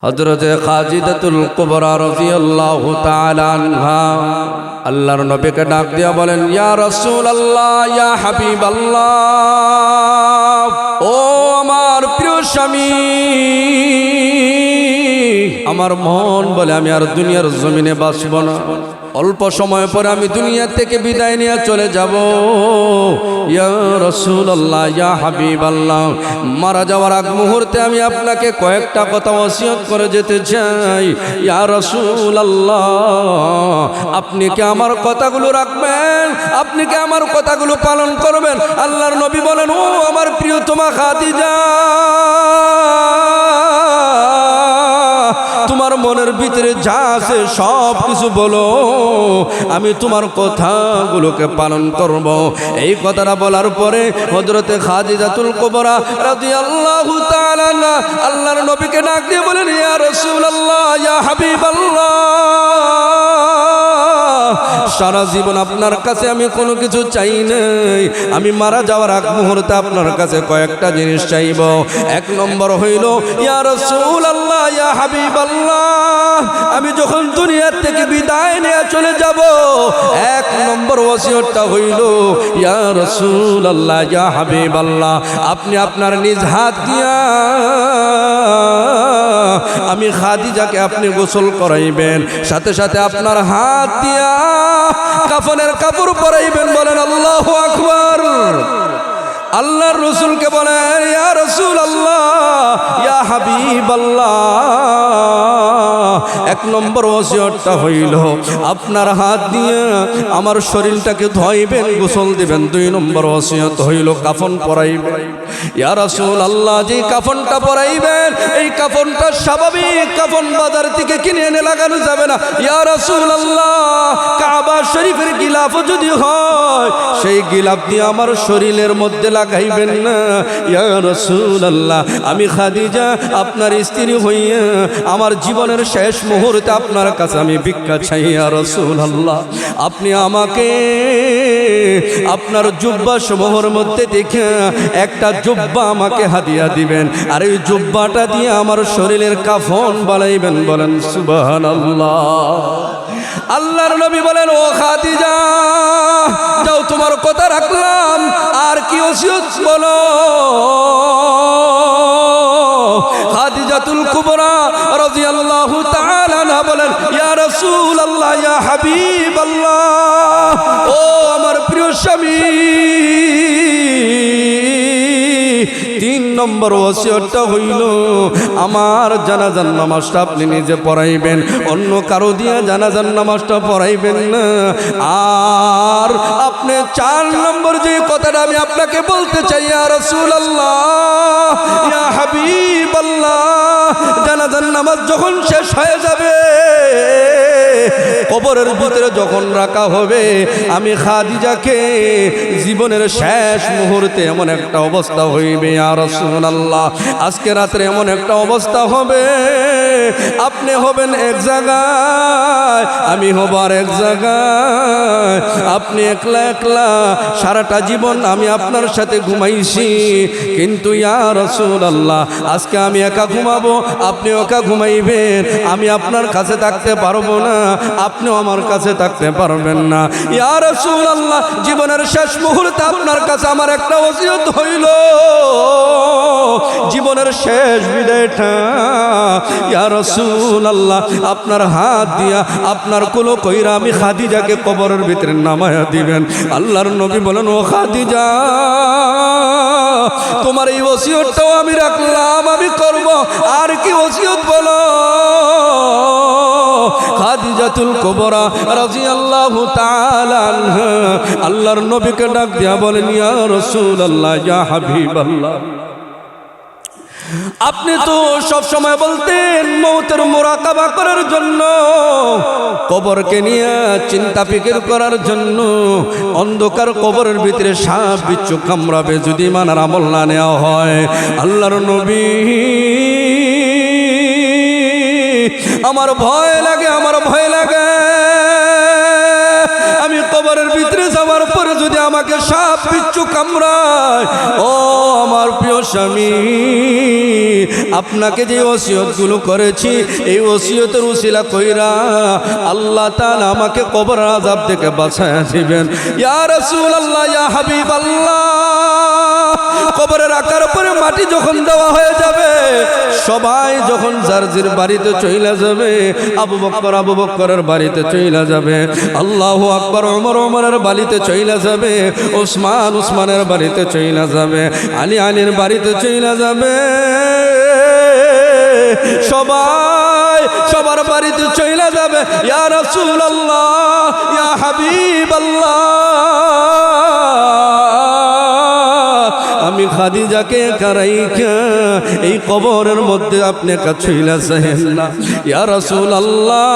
হযরতে খাদিজাতুল কুবরা রাদিয়াল্লাহু তাআলা আনহা আল্লাহর নবীকে ডাক দিয়া বলেন, ইয়া রাসূলুল্লাহ, ইয়া হাবিবাল্লাহ, ও আমার প্রিয় স্বামী, আমার মন বলে আমি আর দুনিয়ার জমিনে বাঁচব না, অল্প সময় পরে আমি দুনিয়া থেকে বিদায় নিয়ে চলে যাব। ইয়া রাসূলুল্লাহ, ইয়া হাবিবাল্লাহ, মারা যাওয়ার আগ মুহূর্তে আমি আপনাকে কয়েকটা কথা ওসিয়ত করে যেতে চাই। ইয়া রাসূলুল্লাহ, আপনি কি আমার কথাগুলো রাখবেন? আপনি কি আমার কথাগুলো পালন করবেন? আল্লাহর নবী বলেন, ও আমার প্রিয়তমা খাদিজা, তোমার মনের ভিতরে যা আছে সব কিছু বলো, আমি তোমার কথাগুলোকে পালন করব। এই কথাটা বলার পরে হযরতে খাদিজাতুল কুবরা রাদিয়াল্লাহু তাআলা আল্লাহর নবীকে ডাক দিয়ে বলেন, ইয়া রাসূলুল্লাহ, ইয়া হাবিবাল্লাহ, সারা জীবন আপনার কাছে আমি কোনো কিছু চাই নাই, আমি মারা যাওয়ার আগ মুহূর্তে আপনার কাছে কয়েকটা জিনিস চাইব। এক নম্বর হইল, ইয়া রাসূলুল্লাহ, ইয়া হাবিবাল্লাহ, আমি যখন দুনিয়া থেকে বিদায় নিয়ে চলে যাব, এক নম্বর ওসিয়তটা হইল, ইয়া রাসূলুল্লাহ, ইয়া হাবিবাল্লাহ, আপনি আপনার নিজ হাত দিয়া আমি খাদিজাকে আপনি গোসল করাইবেন, সাথে সাথে আপনার হাত দিয়া কাফনের কাপড় পরাইবেন। বলেন আল্লাহু আকবার। আল্লাহর রাসূলকে বলেন, ইয়া রাসূলুল্লাহ, ইয়া হাবিবাল্লাহ, এক নম্বর ওসিয়তটা হইল আপনার হাত দিয়ে আমার শরীরটাকে ধোইবেন, গোসল দিবেন। দুই নম্বর ওসিয়ত হইল কাফন পরাইবেন। ইয়া রাসূলুল্লাহ, যে কাফনটা পরাইবেন এই কাফনটা স্বাভাবিক কাফন বাজার থেকে কিনে এনে লাগানো যাবে না। ইয়া রাসূলুল্লাহ, কাবা শরীফের গিলাফ যদি হয় সেই গিলাফ দিয়ে আমার শরীরের মধ্যে লাগাইবেন না। ইয়া রাসূলুল্লাহ, আমি খাদিজা আপনার স্ত্রী হইয়া আমার জীবনের শেষ মুহূর্তে আপনার কাছে আমি ভিক্ষা চাই। ইয়া রাসূলুল্লাহ, আপনি আমাকে আপনার জুব্বা সমূহের মধ্যে দেখে একটা জুব্বা আমাকে হাদিয়া দিবেন, আর এই জুব্বাটা দিয়ে আমার শরীরের কাফন বানাইবেন। বলেন সুবহানাল্লাহ। আল্লাহর নবী বলেন, ও খাদিজা, যাও, তোমার কথা রাখলাম, আর কি ওসিয়ত বলো? খাদিজাতুল কুবরা রাদিয়াল্লাহু তাআলা আনহা বলেন, ইয়া রাসূলুল্লাহ, ইয়া হাবিবাল্লাহ, ও আমার প্রিয় স্বামী, তিন নম্বর ওসিয়তটা হইল আমার জানাজার নামাজটা আপনি নিজে পড়াইবেন, অন্য কারো দিয়ে জানাজার নামাজটা পড়াইবেন না। আর আপনি চার নম্বর যে কথাটা আমি আপনাকে বলতে চাই, ইয়া রাসূলুল্লাহ, ইয়া হাবিবাল্লাহ, জানাজার নামাজ যখন শেষ হয়ে যাবে, কবরের ভিতরে যখন রাখা হবে, আমি খাদিজাকে জীবনের শেষ মুহূর্তে এমন একটা অবস্থা হইবে, ইয়া রাসূলুল্লাহ, আজকে রাত্রে এমন একটা অবস্থা হবে, আপনি হবেন এক জায়গায়, আমি হব আর এক জায়গায়, আপনি একলা একলা সারাটা জীবন আমি আপনার সাথে ঘুমাইছি, কিন্তু ইয়া রাসূলুল্লাহ, আজকে আমি একা ঘুমাবো, আপনি একা ঘুমাইবেন, আমি আপনার কাছে থাকতে পারবো না, আপনিও আমার কাছে থাকতে পারবেন না। ইয়া রাসূলুল্লাহ, জীবনের শেষ মুহূর্তে আপনার কাছে আমার একটা ওসিয়ত হইল, জীবনের শেষ বিদায়টা ইয়া রাসূলুল্লাহ আপনার হাত দিয়া আপনার কোলো কইরা আমি খাদিজাকে কবরের ভিতরে নামায়া দিবেন। আল্লাহর নবী বলেন, ও খাদিজা, তোমার এই ওসিয়তটাও আমি রাখলাম, আমি করব, আর কি ওসিয়ত বলো? খাদিজাতুল কুবরা রাদিয়াল্লাহু তাআলা আনহা আল্লাহর নবীকে ডাক দিয়া বলেন, ইয়া রাসূলুল্লাহ, ইয়া হাবিবাল্লাহ, আপনি তো সব সময় বলতেন মওতের মুরাকাবা করার জন্য, কবরকে নিয়ে চিন্তা ফিকির করার জন্য, অন্ধকার কবরের ভিতরে সাপ বিচ্ছু কামড়াবে যদি মানার আমল না নেওয়া হয়। আল্লাহর নবী, আমার ভয় লাগে, আমার ভয় লাগে, আমি কবরের ভিতরে যাওয়ার পরে যদি আমাকে সাপ বিচ্ছু কামড়ায়, ও আমার প্রিয় স্বামী, আপনাকে যে ওসিয়তগুলো করেছি এই ওসিয়তের উসিলা কইরা আল্লাহ তাআলা আমাকে কবর আযাব থেকে বাঁচায়া দিবেন। ইয়া রাসূলুল্লাহ, ইয়া হাবিবাল্লাহ, কবরে রাখার পরে মাটি যখন দেওয়া হয়ে যাবে, সবাই যখন যার যার বাড়িতে চলে যাবে, আবু বকরের বাড়িতে চলে যাবে, আল্লাহু আকবার, ওমরের বাড়িতে চলে যাবে, উসমানের বাড়িতে চলে যাবে, আলীর বাড়িতে চলে যাবে, সবাই সবার বাড়িতে চলে যাবে। ইয়া রাসূলুল্লাহ, ইয়া হাবিবাল্লাহ, আমি খাদিজাকে কারাইকা এই কবরের মধ্যে আপনি কাছইলা চাহেন না। ইয়া রাসূলুল্লাহ,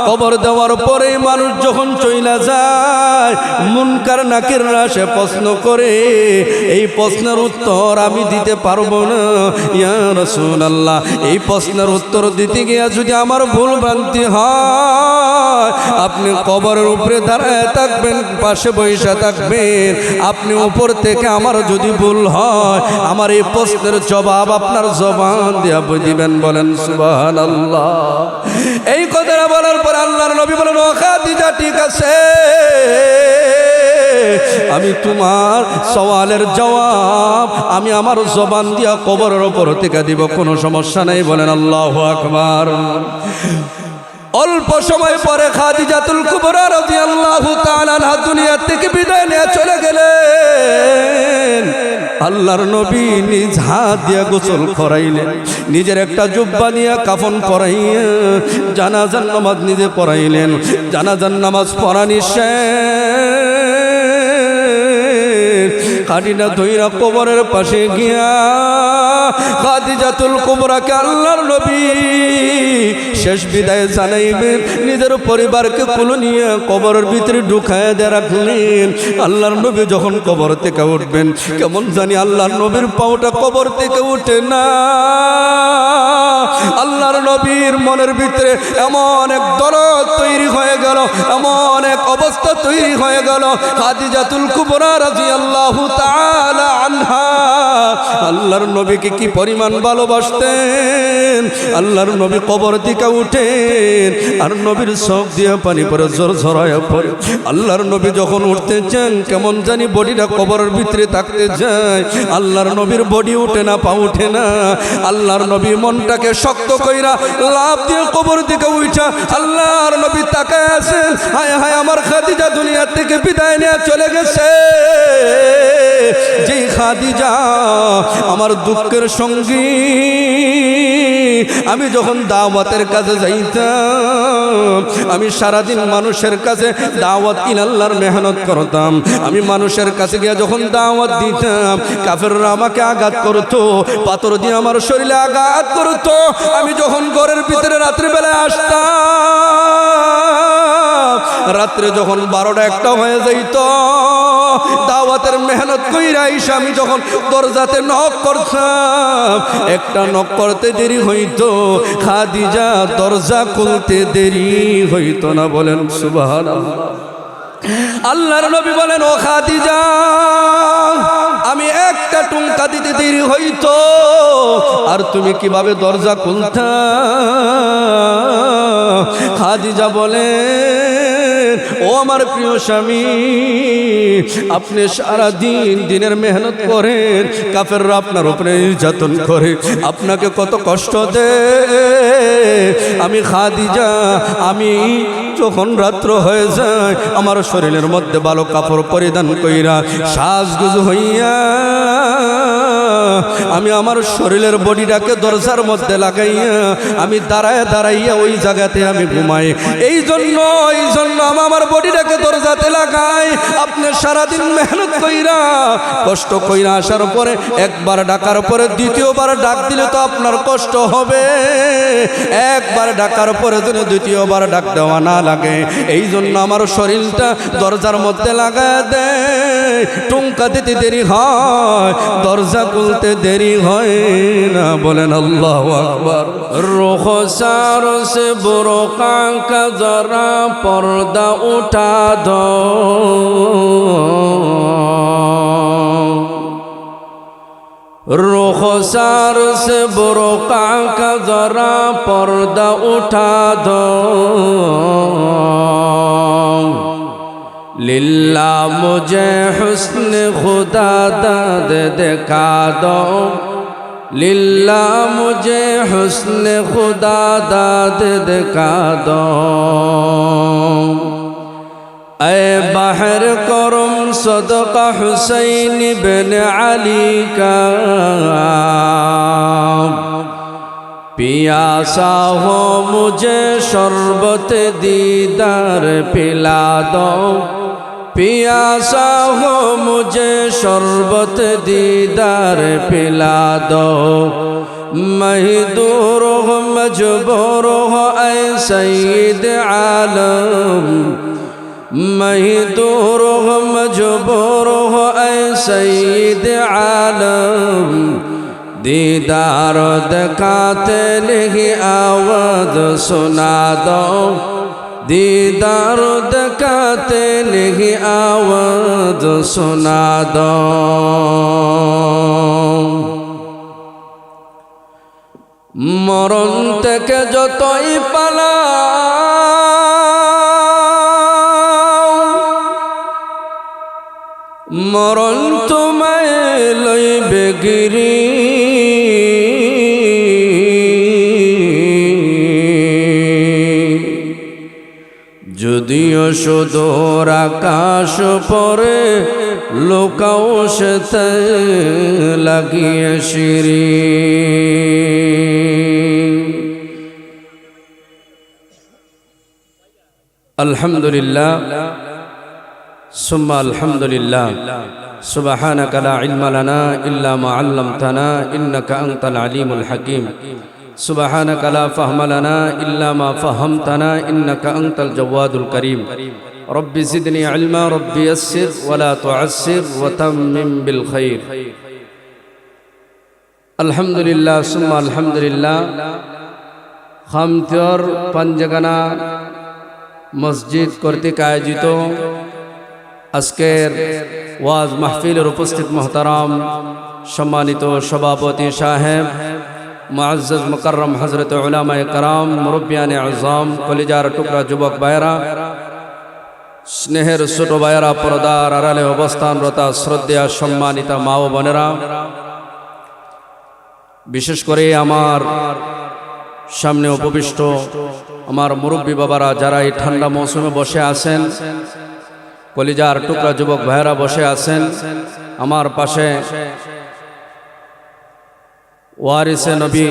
কবর দেওয়ার পরে মানুষ যখন চইলা যায়, মুনকার নাকিররা সে প্রশ্ন করে, এই প্রশ্নের উত্তর আমি দিতে পারবো না। ইয়া রাসূলুল্লাহ, এই প্রশ্নের উত্তর দিতে গিয়ে যদি আমার ভুল ভ্রান্তি হয়, আপনি কবরের উপরে দাঁড়ায় থাকবেন, পাশে বসে থাকবেন, আপনি উপর থেকে আমার যদি ভুল হয়, আমার এই প্রশ্নের জবাব আপনার জবান দিয়া দিবেন। বলেন সুবহানাল্লাহ। এই কথাটা বলার পর আল্লাহর নবী বলেন, ও খাদিজা, ঠিক আছে, আমি তোমার সওয়ালের জবাব আমি আমার জবান দিয়া কবরের উপর থেকে দিব, কোনো সমস্যা নেই। বলেন আল্লাহু আকবার। অল্প সময় পরে খাদিজাতুল কুবরা রাদিয়াল্লাহু তাআলা আনহা দুনিয়া থেকে বিদায় নিয়ে চলে গেলেন। আল্লাহর নবী নিজ হাত দিয়া গোসল করাইলেন, নিজের একটা জুব্বা নিয়ে কাফন পরাইয়া জানাজার নামাজ নিজে পড়াইলেন। জানাজার নামাজ পড়ানি খাটিনা ধইরা কবরের পাশে গিয়া খাদিজাতুল কুবরাকে আল্লাহর নবী শেষ বিদায় জানাইবেন, নিজের পরিবারকে কুলে নিয়ে কবরের ভিতরে ঢুকায় দিয়ে রাখলেন। আল্লাহর নবী যখন কবর থেকে উঠবেন, কেমন জানি আল্লাহর নবীর পাওটা কবর থেকে উঠে না। আল্লাহর নবীর মনের ভিতরে এমন এক দরদ তৈরি হয়ে গেল, এমন এক অবস্থা তৈরি হয়ে গেল। খাদিজাতুল কুবরা রাদিয়াল্লাহু তাআলা আনহা আল্লাহর নবীকে কি পরিমাণ ভালোবাসতেন। আল্লাহর নবী কবর থেকে উঠেন আর নবীর চোখ দিয়ে পানি পড়ে জোর ঝরায় পড়ে। আল্লাহর নবী যখন উঠতে চান, কেমন জানি বডিটা কবরের ভিতরে থাকতে যায়। আল্লাহর নবীর বডি উঠে না, পা উঠে না। আল্লাহর নবী মনটাকে শক্ত কইরা লাফ দিয়ে কবর থেকে উঠা আল্লাহর নবী তাকায় আছেন, হায় হায়, আমার খাদিজা দুনিয়া থেকে বিদায় নিয়ে চলে গেছে। যে খাদিজা আমার দুঃখের সঙ্গী, আমি যখন দাওয়াতের কাছে যাইতাম, আমি সারাদিন মানুষের কাছে দাওয়াত ইলাল্লাহর মেহনত করতাম। আমি মানুষের কাছে গিয়ে যখন দাওয়াত দিতাম, কাফেররা আমাকে আঘাত করতো, পাথর দিয়ে আমার শরীরে আঘাত করতো। আমি যখন ঘরের ভিতরে রাত্রিবেলায় আসতাম, রাত্রে যখন 12টা-1টা হয়ে যাইত, দাওয়াতের মেহনত কইরা আইসা আমি যখন দরজাতে নক করতাম, একটা নক করতে দেরি হইতো, খাদিজা দরজা খুলতে দেরি হইতো না। বলেন সুবহানাল্লাহ। আল্লাহর নবী বলেন, ও খাদিজা, আমি একটা টুঙ্কা দিতে দেরি হইতো আর তুমি কিভাবে দরজা খুলতা? খাদিজা বলেন, ও আমার প্রিয় স্বামী, আপনি সারা দিনের মেহনত করেন, কাফেররা আপনার উপরে নির্যাতন করে, আপনাকে কত কষ্ট দেয়। আমি খাদিজা, আমি যখন রাত্র হয়ে যায়, আমার শরীরের মধ্যে ভালো কাপড় পরিধান কইরা সাজগুজ হইয়া আমি আমার শরীরের বডিটাকে দরজার মধ্যে লাগাইয়া আমি দাঁড়াইয়া ওই জায়গাতে আমি ঘুমাই। এই জন্য আমি আমার বডিটাকে দরজাতে লাগাই। আপনি সারাদিন মেহনত কইরা কষ্ট কইরা আসার পরে একবার ডাকার পরে দ্বিতীয়বার ডাক দিলে তো আপনার কষ্ট হবে। একবার ডাকার পরে যদি দ্বিতীয়বার ডাক দেওয়া না লাগে, এই জন্য আমার শরীরটা দরজার মধ্যে লাগায় দেয়। টুঙ্কা দিতে দেরি হয়, দরজা খুলতে দেরি হয় না, বলেন আল্লাহু আকবার। রুখসার সে বুরকা কা জরা পর্দা উঠা দো, रुखसार से बुरका का जरा पर्दा उठा दो, लिल्ला मुझे हुस्न खुदा दाद दिखा दो, लिल्ला मुझे हुस्न खुदा दाद दिखा दो। ऐ बाहर करम सदका हुसैन बिन अली का, पियासा हो मुझे शरबत दीदार पिला दो, पियासा हो मुझे शरबत दीदार पिला दो। मैं दूर हो मजबूर हो ऐ सईद आलम, मैं दूर हो मजबूर हो ऐ सईद आलम, दीदार दिखाते नहीं आवाज़ सुना दो, दीदार दिखाते नहीं आवाज़ सुना दो। मरण থেকে যতই পালাও, মরণ তোমায় লইবে গিরি, যদিও সুদূর আকাশ পরে লোকাও সেতে লাগিয়ে শিরি। আলহামদুলিল্লাহ সুম্মা আলহামদুলিল্লাহ, সুবহানাকা লা ইলমা লানা ইল্লা মা আল্লামতানা ইন্নাকা আনতাল আলিমুল হাকীম, সুবহানাকা লা ফাহমা লানা ইল্লা মা ফাহামতানা ইন্নাকা আনতাল জাওয়াদুল কারীম। রব্বি জিদনি ইলমা রব্বি ইয়াসসির ওয়া লা তুআসসির ওয়া তাম্মিম বিল খাইর। আলহামদুলিল্লাহ সুম্মা আলহামদুলিল্লাহ। খামতির পাঞ্জাগানা মসজিদ কর্তৃক আয়োজিত আজকের ওয়াজ মাহফিলের উপস্থিত মোহতারাম সম্মানিত সভাপতি সাহেব, মুআজ্জাজ মুকাররম হযরত উলামায়ে কেরাম, মুরব্বিয়ানে আযম, কলিজার টুকরা যুবক ভাইরা, স্নেহের ছোট ভাইরা, পর্দার আড়ালে অবস্থানরত শ্রদ্ধেয় সম্মানিতা মা ও বোনেরা, বিশেষ করে আমার সামনে উপবিষ্ট আমার মুরব্বী বাবারা, যারা এই ঠান্ডা মৌসুমে বসে আছেন, কলিজার টুকরা যুবক ভাইরা বসে আছেন, আমার পাশে ওয়ারিসে নবী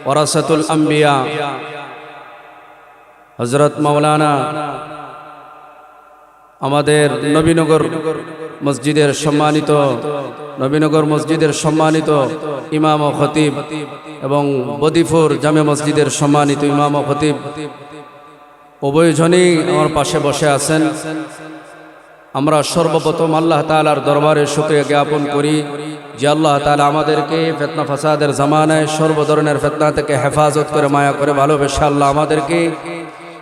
ওয়ারাসাতুল আম্বিয়া হযরত মাওলানা আমাদের নবীনগর মসজিদের সম্মানিত ইমাম ও খতিব এবং বদিপুর জামে মসজিদের সম্মানিত ইমাম ও খতিব উভয়জনই আমার পাশে বসে আছেন। আমরা সর্বপ্রথম আল্লাহ তাআলার দরবারে শুকরিয়া জ্ঞাপন করি যে আল্লাহ তাআলা আমাদেরকে ফিতনা ফাসাদের জামানায় সর্ব ধরনের ফিতনা থেকে হেফাজত করে, মায়া করে, ভালোবেসে আল্লাহ আমাদেরকে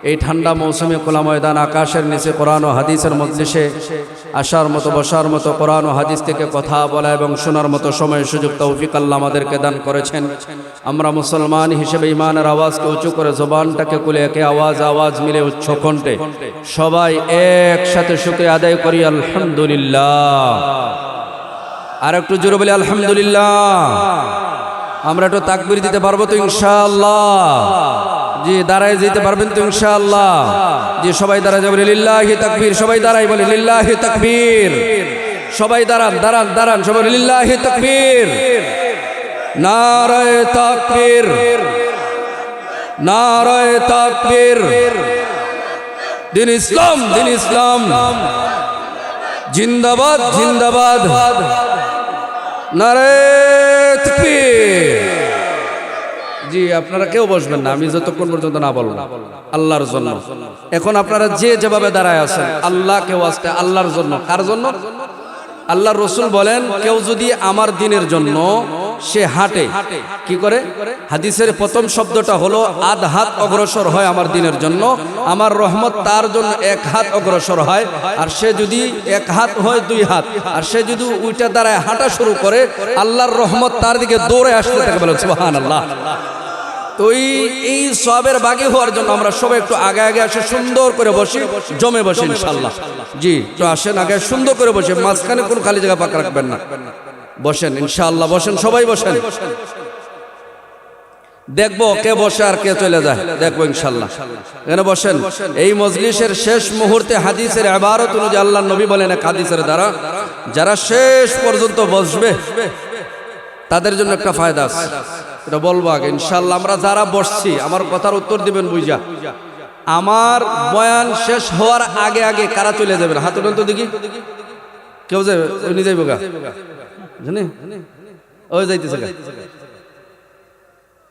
এই ঠান্ডা মৌসুমে খোলা ময়দান আকাশের নিচে কোরআন ও হাদিসের মজলিসে আসার মতো, বসার মতো, কোরআন ও হাদিস থেকে কথা বলা এবং শোনার মতো সময় সুযোগ তৌফিক আল্লাহ আমাদেরকে দান করেছেন। আমরা মুসলমান হিসেবে ইমানের আওয়াজকে উঁচু করে, জবানটাকে খুলে একে আওয়াজ মিলে উচ্চ কণ্ঠে সবাই একসাথে শুকরিয়া আদায় করি আলহামদুলিল্লাহ। আর একটু জোরে বলি আলহামদুলিল্লাহ। আমরা একটু তাকবীর দিতে পারবো তো ইনশাআল্লাহ? জি, দাঁড়ায় যেতে পারবেন তো ইনশাআল্লাহ? জি, সবাই দাঁড়ায় যাবে, লিল্লাহি তাকবীর। সবাই দাঁড়াই বলে লিল্লাহি তাকবীর। সবাই দাঁড়ান সবাই লিল্লাহি তাকবীর। নারায়ে তাকবীর, নারায়ে তাকবীর। দিন ইসলাম জিন্দাবাদ জিন্দাবাদ। নারায়ে তাকবীর। জি, আপনারা কেউ বসবেন না আমি যতক্ষণ পর্যন্ত না বলবো আল্লাহর জন্য। এখন আপনারা যে যেভাবে দাঁড়ায় আছেন, আল্লাহকে ওয়াস্তে আল্লাহর জন্য। কার জন্য? আল্লাহ রসুল বলেন কেউ যদি আমার দিনের জন্য সে হাঁটে, কি করে? হাদিসের প্রথম শব্দটা হলো আধ হাত অগ্রসর হয় আমার দিনের জন্য, আমার রহমত তার জন্য 1 হাত অগ্রসর হয়। আর সে যদি 1 হাত হয় 2 হাত, আর সে যদি উইটা দাঁড়ায় হাঁটা শুরু করে, আল্লাহর রহমত তার দিকে দৌড়ে আসতে থাকে। বলেন সুবহানাল্লাহ। তো এই সওয়াবের বাগী হওয়ার জন্য আমরা সবাই একটু আগে আগে আসে সুন্দর করে বসি, জমে বসি ইনশাআল্লাহ। জি, তো আসেন আগে সুন্দর করে বসে, মাঝখানে কোনো খালি জায়গা ফাঁকা রাখবেন না। বসেন ইনশাআল্লাহ, বসেন, সবাই বসেন। দেখবো কে বসে আর কে চলে যায়, দেখবো ইনশাআল্লাহ। এখানে বসেন। এই মজলিসের শেষ মুহূর্তে হাদিসের ইবারত অনুযায়ী আল্লাহর নবী বলেন এক হাদিসের দ্বারা, যারা শেষ পর্যন্ত বসবে তাদের জন্য একটা ফায়দা আছে, এটা বলবো আগে ইনশাআল্লাহ। আমরা যারা বসছি আমার কথার উত্তর দিবেন বুঝা। আমার বয়ান শেষ হওয়ার আগে আগে কারা চলে যাবেন? হাত উঠান তো দেখি। কেউ যাবে? উনি যাইব গা, জানি ওই যাইতেছে গা।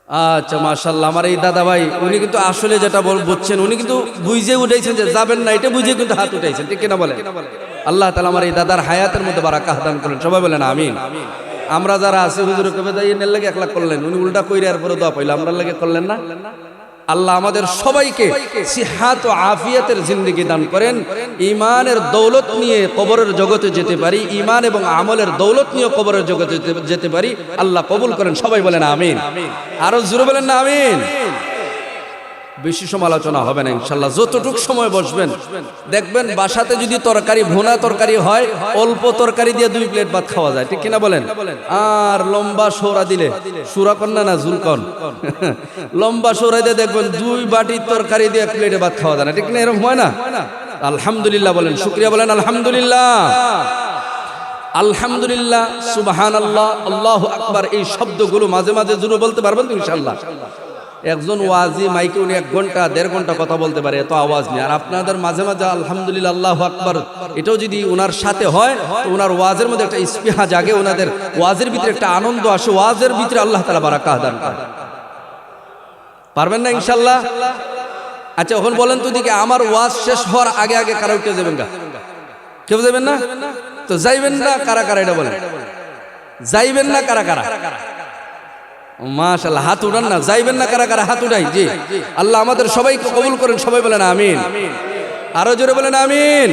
আচ্ছা মাশাআল্লাহ। আমার এই দাদা ভাই উনি কিন্তু আসলে যেটা বুঝছেন, উনি কিন্তু বুঝে উঠাইছেন যে যাবেন না, এটা বুঝে কিন্তু হাত উঠাইছেন, ঠিক কিনা বলেন? আল্লাহ তাআলা আমার এই দাদার হায়াতের মধ্যে বারাকাত দান করেন, সবাই বলেন আমিন। আমরা যারা আছি হুজুরে কবে দাঁড়িয়ে নেল লাগে 1 লাখ করলেন, উনি উল্টা কইরে আর পরে দোয়া পাইল, আমরা লাগে করলেন না। আল্লাহ আমাদের সবাইকে সিহাত ও আফিয়াতের জিন্দেগি দান করেন, ঈমানের দৌলত নিয়ে কবরের জগতে যেতে পারি, ঈমান এবং আমলের দৌলত নিয়ে কবরের জগতে যেতে পারি। আল্লাহ কবুল করেন, সবাই বলেন আমিন। আরো জোরে বলেন না আমিন। বেশি সমালোচনা হবে না ইনশাআল্লাহ। যতটুকু সময় বসবেন দেখবেন বাসাতে যদি তরকারি ভুনা তরকারি হয়, অল্প তরকারি দিয়ে 2 প্লেট ভাত খাওয়া যায়, ঠিক কিনা বলেন? আর লম্বা সৌরা দিলে, সুরা কন্যা না জুলকন, লম্বা সৌরা দিয়ে দেখবেন 2 বাটি তরকারি দিয়ে 1 প্লেটে ভাত খাওয়া যায় না, ঠিক না? এরকম হয় না? আলহামদুলিল্লাহ বলেন, শুকরিয়া বলেন আলহামদুলিল্লাহ। আলহামদুলিল্লাহ, সুবহানাল্লাহ, আল্লাহু আকবার, এই শব্দগুলো মাঝে মাঝে জুড়ে বলতে পারবেন তো ইনশাআল্লাহ? একজন ওয়াজি মাইকে উনি 1 ঘন্টা 1.5 ঘন্টা কথা বলতে পারে, এত আওয়াজ নেই। আর আপনাদের মাঝে মাঝে আলহামদুলিল্লাহ, আল্লাহু আকবার, এটাও যদি ওনার সাথে হয় তো ওনার ওয়াজের মধ্যে একটা ইস্পিহা জাগে, ওনাদের ওয়াজের ভিতরে একটা আনন্দ আসে, ওয়াজের ভিতরে আল্লাহ তাআলা বারাকাত দান করেন। পারবেন না ইনশাআল্লাহ? আচ্ছা এখন বলেন তো দিকে, আমার ওয়াজ শেষ হওয়ার আগে আগে কারা উঠে যাবেন গা? কেউ যাবেন না? তো যাইবেন না কারা কারা, এটা বলেন। যাইবেন না কারা কারা? মাশাআল্লাহ, হাত উঠান না। যাইবেন না কারা কারা? হাত উঠাই। জি, আল্লাহ আমাদের সবাইকে কবুল করেন, সবাই বলেন আমিন। আরো জোরে বলেন আমিন।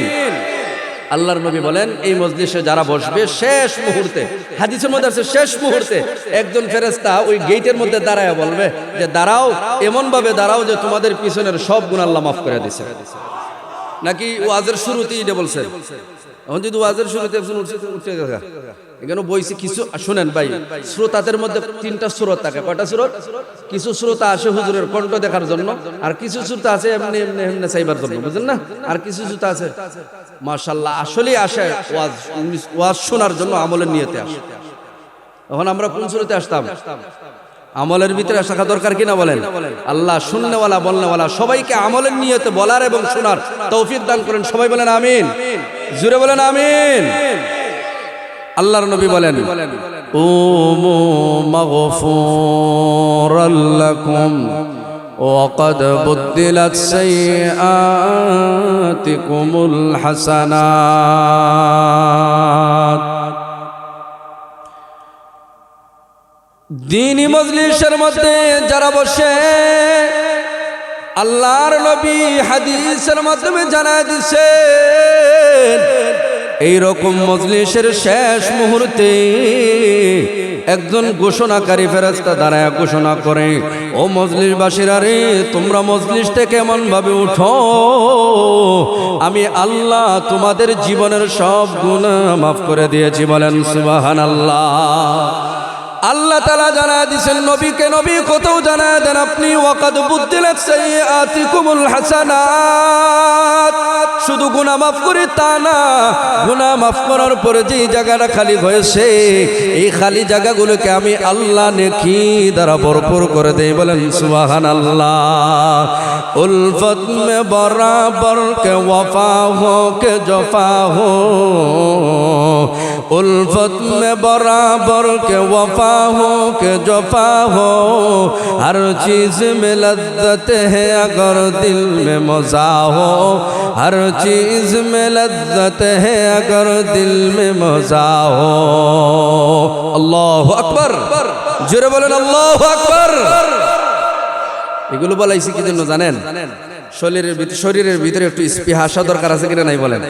আল্লাহর নবী বলেন এই মজলিসে যারা বসবে শেষ মুহূর্তে, হাদিসের মধ্যে আছে শেষ মুহূর্তে একজন ফেরেশতা ওই গেটের মধ্যে দাঁড়ায় বলবে যে দাঁড়াও, এমন ভাবে দাঁড়াও যে তোমাদের পিছনের সব গুনাহ আল্লাহ মাফ করে দিয়েছে। নাকি ওয়াজের শুরুতেই এটা বলছে? এখন যদি ওয়াজের শুরুতে একজন উঠে গেছে, এখানে বইছে কিছু, শুনেন ভাই, শ্রোতাদের মধ্যে 3টা স্রোত থাকে। কয়টা স্রোত? কিছু শ্রোতা আসে হুজুরের কণ্ঠ দেখার জন্য, আর কিছু শ্রোতা আছে এমনি এমনি এমনি চাইবার জন্য, বুঝলেন না? আর কিছু শ্রোতা আছে মাশাআল্লাহ আসলেই আসে ওয়াজ শোনার জন্য, আমলের নিয়তে আসে। এখন আমরা কোন স্রোতে আসতাম? আমলের ভিতরে আসা দরকার কিনা বলেন? আল্লাহ শুননেওয়ালা বলনেওয়ালা সবাইকে আমলের নিয়তে বলার এবং শোনার তৌফিক দান করেন, সবাই বলেন আমিন। জোরে বলেন আমিন। আল্লাহর নবী বলেন উমু মাগফুরাল লাকুম ওয়াকাদ বুদ্দিলাত সাইয়্যাতিকুমুল হাসানাত। দ্বীনি মজলিসের মধ্যে যারা বসে, আল্লাহর নবী হাদিসের মাধ্যমে জানায় দিয়েছেন এই রকম মজলিসের শেষ মুহূর্তে একজন ঘোষণাকারী ফেরেশতা দাঁড়ায় ঘোষণা করে, ও মজলিসবাসীরা রে, তোমরা মজলিস থেকে এমন ভাবে উঠো আমি আল্লাহ তোমাদের জীবনের সব গুনাহ মাফ করে দিয়েছি। বলেন সুবহানাল্লাহ। আল্লাহ তাআলা জানায় দিয়েছেন নবীকে, নবী কোথাও জানায় দেন আপনি, ওয়াকাদ বুদ্দিলাত সাইয়্যাতিকুমুল হাসানাত। শুধু গুনাহ মাফ করে তা না, গুনাহ মাফ করার পরে যে জায়গাটা খালি হয়েছে এই খালি জায়গাগুলোকে আমি আল্লাহ নেকি দ্বারা ভরপুর করে দেই। বলেন সুবহানাল্লাহ। উলফত মে বরাবর কে ওয়াফা হো কে জফা হো, उल्फत में बराबर के वफा हो के जफा हो, हर चीज़ में लज्जत है अगर दिल में मज़ा हो, हर चीज में लज्जत है अगर दिल में मजा हो। আল্লাহু আকবার, জোরে বলেন আল্লাহু আকবার। এগুলো বলাইছি কি জন্য জানেন? শরীরের ভিতরে একটু স্পৃহা আসা দরকার আছে কিনা নাই বলেন?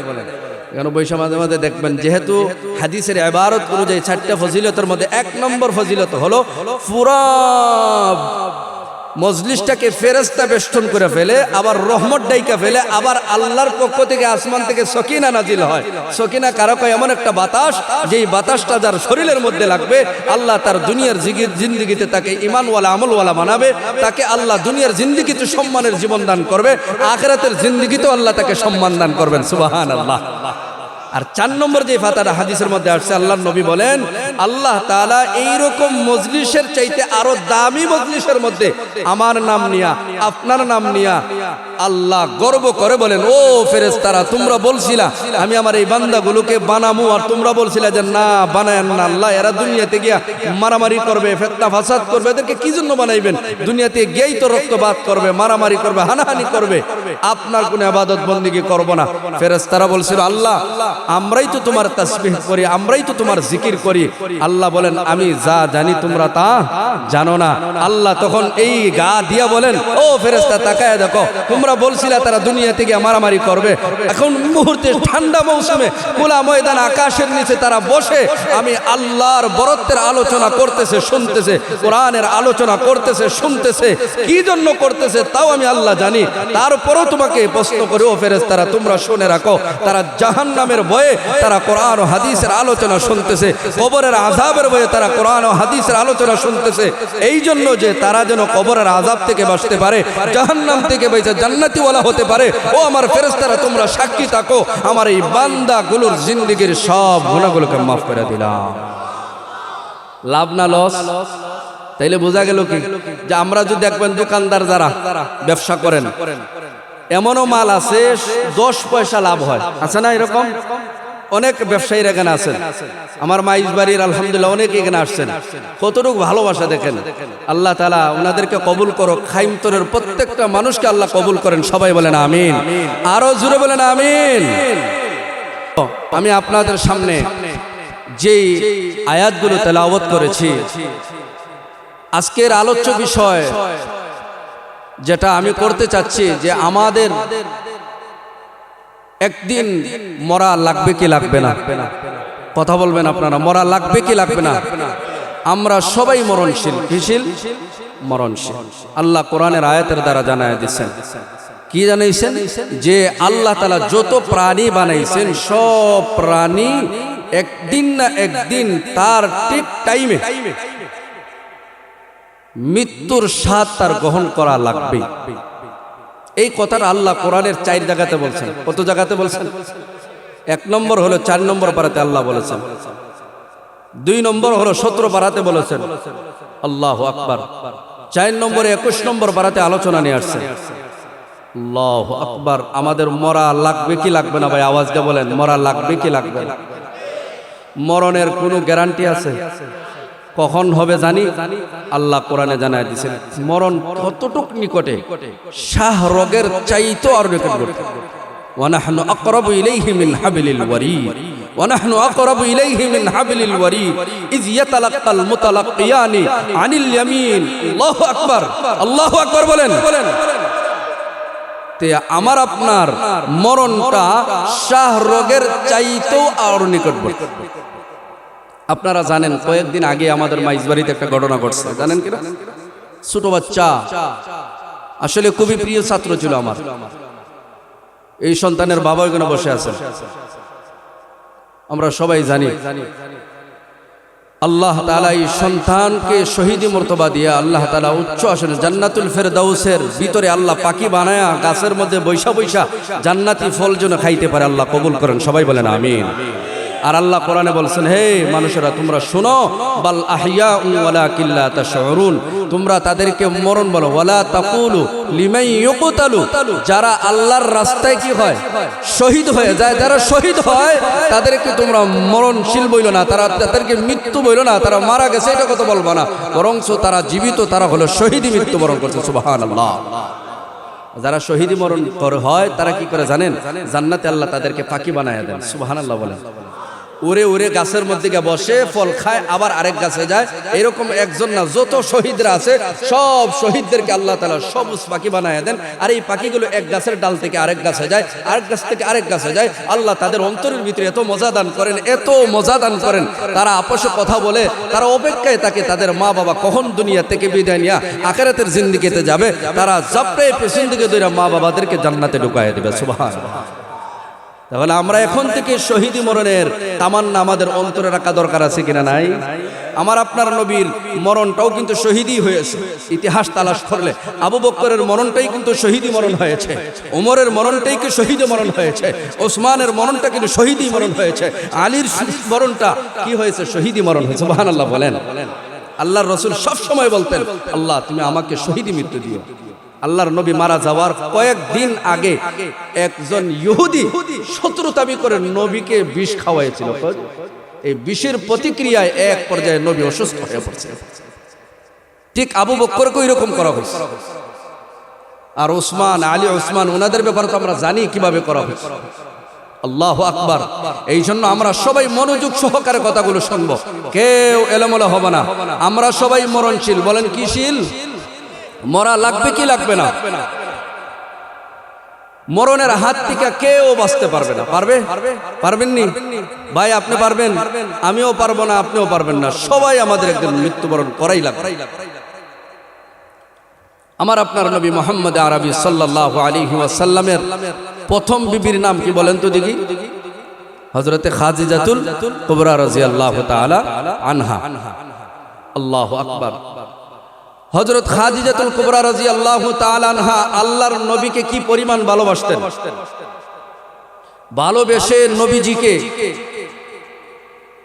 কেন বৈশা মাঝে মাঝে দেখবেন, যেহেতু হাদিসের ইবারত অনুযায়ী 4টা ফজিলতের মধ্যে 1 নম্বর ফজিলত হলো পুরা মজলিসটাকে ফেরেশতা বেষ্টন করে ফেলে, আবার রহমত ডাইকা ফেলে, আবার আল্লাহর পক্ষ থেকে আসমান থেকে সকিনা নাজিল হয়। সকিনা কারো কয় এমন একটা বাতাস, যেই বাতাসটা যার শরীরের মধ্যে লাগবে আল্লাহ তার দুনিয়ার জিন্দেগিতে তাকে ঈমানওয়ালা আমলওয়ালা বানাবে, তাকে আল্লাহ দুনিয়ার জিন্দেগিতে সম্মানের জীবন দান করবে, আখিরাতের জিন্দেগিতেও আল্লাহ তাকে সম্মান দান করবেন। সুবহানাল্লাহ। আর 4 নম্বর যে ফাতাটা হাদিসের মধ্যে আসছে, আল্লাহর নবী বলেন আল্লাহ তাআলা এইরকম মজলিসের চাইতে আরো দামি মজলিসের মধ্যে আমার নাম নিয়া, আপনার নাম নিয়া আল্লাহ গর্ব করে বলেন, ও ফেরেশতারা তোমরা বলছিলা আমি আমার এই বান্দাগুলোকে বানামু, আর তোমরা বলছিলা যে না বানায়েন না। আল্লাহ এরা দুনিয়াতে গিয়া মারামারি করবে, ফিতনা ফাসাদ করবে, এদেরকে কি জন্য বানাইবেন? দুনিয়াতে গিয়েই তো রক্তপাত করবে, মারামারি করবে, হানাহানি করবে, আপনার কোনো ইবাদত বন্দেগী করব না। ফেরেশতারা বলছিল আল্লাহ আমরাই তো তোমার তাসবিহ করি, আমরাই তো তোমার জিকির করি। আল্লাহ বলেন আমি যা জানি তোমরা তা জানো না। আল্লাহ তখন এই গা দিয়া বলেন, ও ফেরেশতা তাকায় দেখো, তোমরা বলছিলা তারা দুনিয়া থেকে মারামারি করবে, এখন মুহূর্তে ঠান্ডা মৌসুমে খোলা ময়দান আকাশের নিচে তারা বসে আমি আল্লাহর বরত্বের আলোচনা করতেছে, শুনতেছে, কোরআনের আলোচনা করতেছে, শুনতেছে, কি জন্য করতেছে তাও আমি আল্লাহ জানি। তারপরও তোমাকে প্রশ্ন করে, ও ফেরেশতারা তোমরা শুনে রাখো, তারা জাহান্নামের ভয়ে তারা কোরআন ও হাদিসের আলোচনা শুনতেছে, কবরের আযাবের ভয়ে তারা কোরআন ও হাদিসের আলোচনা শুনতেছে, এই জন্য যে তারা যেন কবরের আযাব থেকে বাঁচতে পারে, জাহান্নাম থেকে বেঁচে জান্নাতীওয়ালা হতে পারে। ও আমার ফেরেশতারা তোমরা সাক্ষী থাকো, আমার এই বান্দাগুলোর জিন্দেগীর সব গুনাহগুলোকে মাফ করে দিলাম। লাভ না লস? তাইলে বোঝা গেল কি যে আমরা যদি দেখবেন দোকানদার যারা ব্যবসা করেন, এমনও মাল আছে 10 পয়সা লাভ হয়, আছে না? এরকম অনেক ব্যবসায়ীরা এখানে আছেন, আমার মাইজ বাড়ির আলহামদুলিল্লাহ অনেক এখানে আসছেন। কতটুকু ভালোবাসা দেখেন। আল্লাহ তাআলা ওনাদেরকে কবুল করো, খাইমতরের প্রত্যেকটা মানুষকে আল্লাহ কবুল করেন। সবাই বলেন আমিন, আরো জোরে বলেন আমিন। আমি আপনাদের সামনে যেই আয়াতগুলো তেলাওয়াত করেছি, আজকের আলোচ্য বিষয় যেটা আমি করতে চাচ্ছি যে আমাদের একদিন মরা লাগবে কি লাগবে না? কথা বলবেন আপনারা, মরা লাগবে কি লাগবে না? আমরা সবাই মরণশীল। কিশীল? মরণশীল। আল্লাহ কোরআনের আয়াতের দ্বারা জানায় দিচ্ছেন, কি জানাইছেন? যে আল্লাহ তাআলা যত প্রাণী বানাইছেন সব প্রাণী একদিন না একদিন তার ঠিক টাইমে মৃত্যুর স্বাদ তার গ্রহণ করা লাগবে। এই কথাটা আল্লাহ কোরআনের 4 জায়গাতে বলছেন। কত জায়গাতে বলছেন? 1 নম্বর হলো 4 নম্বর পারাতে আল্লাহ বলেছেন, 2 নম্বর হলো 17 পারাতে বলেছেন। আল্লাহু আকবার। 4 নম্বরে 21 নম্বর পারাতে আলোচনা নিয়ে আসছেন। আল্লাহু আকবার। আমাদের মরা লাগবে কি লাগবে না? ভাই আওয়াজ দিয়ে বলেন, মরা লাগবে কি লাগবে না? মরণের কোনো গ্যারান্টি আছে? কখন হবে জানি? আল্লাহ কোরআনে জানায় দিয়েছেন মরণ কতটুক নিকটে, শাহ রোগের চাইতো আর নিকটে। ওয়ানাহনু আকরাবু ইলাইহি মিন হাবলিল ওয়ারিদ, ওয়ানাহনু আকরাবু ইলাইহি মিন হাবলিল ওয়ারিদ ইয ইয়াতালাক্কাল মুতালাক্কিয়ানি আনিল ইয়ামিন। আল্লাহু আকবার, আল্লাহু আকবার বলেন। তে আমার আপনার মরণটা শাহ রোগের চাইতো আর নিকটবর্তী। আপনারা জানেন কয়েকদিন আগে আমাদের মাইজবাড়িতে একটা ঘটনা ঘটছে, জানেন কিনা? ছোট বাচ্চা, আসলে খুবই প্রিয় ছাত্র ছিল আমার। এই সন্তানের বাবা এখানে বসে আছেন, আমরা সবাই জানি। আল্লাহ তাআলা এই সন্তানকে শহীদি মর্তবা দিয়ে আল্লাহ তাআলা উচ্চ আসনে জান্নাতুল ফেরদাউসের ভিতরে আল্লাহ পাখি বানায়া গাছের মধ্যে বৈশা বৈশা জান্নাতি ফল যেন খাইতে পারে আল্লাহ কবুল করেন। সবাই বলেন আমিন। আর আল্লাহ কোরআনে বলছেন, হে মানুষেরা তোমরা শোনো, বাল আহইয়াউন ওয়ালাকিন লা তাশউরুন, তোমরা তাদেরকে মরণ বলো, ওয়ালা তাকুলু লিমান ইউকতালু, যারা আল্লাহর রাস্তায় কি হয় শহীদ হয়ে যায়, যারা শহীদ হয় তাদেরকে তোমরা মরণশীল বইলো না, তাদেরকে মৃত্যু বইলো না, তারা মারা গেছে এটা কথা বলবো না, বরং তারা জীবিত, তারা হলো শহীদি মৃত্যুবরণ করছে। সুবহানাল্লাহ। যারা শহীদি মরণ হয় তারা কি করে জানেন? জান্নাতে আল্লাহ তাদেরকে পাখি বানায় দেন। সুবহানাল্লাহ বলেন। উড়ে উড়ে গাছের মধ্যে গিয়ে বসে, ফল খায়, আবার আরেক গাছে যায়। এরকম একজন না, যত শহীদরা আছে সব শহীদদেরকে আল্লাহ তাআলা সবুজ পাখি বানায় দেন। আর এই পাখিগুলো এক গাছের ডাল থেকে আরেক গাছে যায়, আরেক গাছ থেকে আরেক গাছে যায়। আল্লাহ তাদের অন্তরের ভিতরে এত মজা দান করেন, এত মজা দান করেন, তারা আপসে কথা বলে, তারা অপেক্ষায় থাকে তাদের মা বাবা কখন দুনিয়া থেকে বিদায় নিয়ে আখিরাতের জিন্দেগিতে যাবে। তারা জাপড়ে পেছন দিকে ধরে মা বাবাদেরকে জান্নাতে ঢুকায় দেবে। সুবহানাল্লাহ। তাহলে আমরা এখন থেকে শহীদি মরণের তামান্না আমাদের অন্তরে রাখা দরকার আছে কিনা নাই? আমার আপনার নবীর মরণটাও কিন্তু শহীদি হয়েছে। ইতিহাস তালাশ করলে আবু বকরের মরণটাই কিন্তু শহীদি মরণ হয়েছে, ওমরের মরণটাই কি শহীদি মরণ হয়েছে, ওসমানের মরণটা কিন্তু শহীদি মরণ হয়েছে, আলীর মরণটা কি হয়েছে? শহীদি মরণ হয়েছে। সুবহানাল্লাহ বলেন। আল্লাহর রাসূল সব সময় বলতেন, আল্লাহ তুমি আমাকে শহীদি মৃত্যু দিও। আল্লাহর নবী মারা যাওয়ার কয়েকদিন আগে একজন ইহুদি শত্রুতাবি করে নবীকে বিষ খাওয়াইছিল। এই বিষের প্রতিক্রিয়ায় এক পর্যায়ে নবী অসুস্থ হয়ে পড়ছে। ঠিক আবু বকরকে এরকম করা হয়েছে। আর ওসমান, আলী, ওসমান ওনাদের ব্যাপারে তো আমরা জানি কিভাবে করা হয়েছে। আল্লাহু আকবার। এই জন্য আমরা সবাই মনোযোগ সহকারে কথাগুলো শুনবো, কেউ এলোমেলো হবে না। আমরা সবাই মরণশীল। বলেন কি শীল? মরা লাগবে কি লাগবে না? মরণের হাত থেকে কেউ বাঁচতে পারবে না। পারবে? পারবেননি ভাই? আপনি পারবেন, আমিও পারবো না, আপনিও পারবেন না। সবাই আমাদের একদিন মৃত্যুবরণ করাই লাগবে। আমার আপনার নবী মুহাম্মদ আরবি সাল্লাল্লাহু আলাইহি ওয়াসাল্লামের প্রথম বিবির নাম কি বলেন তো দেখি? হযরতে খাদিজাতুল কুবরা রাদিয়াল্লাহু তাআলা আনহা। আল্লাহু আকবার। হযরত খাদিজাতুল কুবরা রাদিয়াল্লাহু তাআলা আনহা আল্লাহর নবীকে কি পরিমাণ ভালোবাসতেন। ভালোবেসে নবীজিকে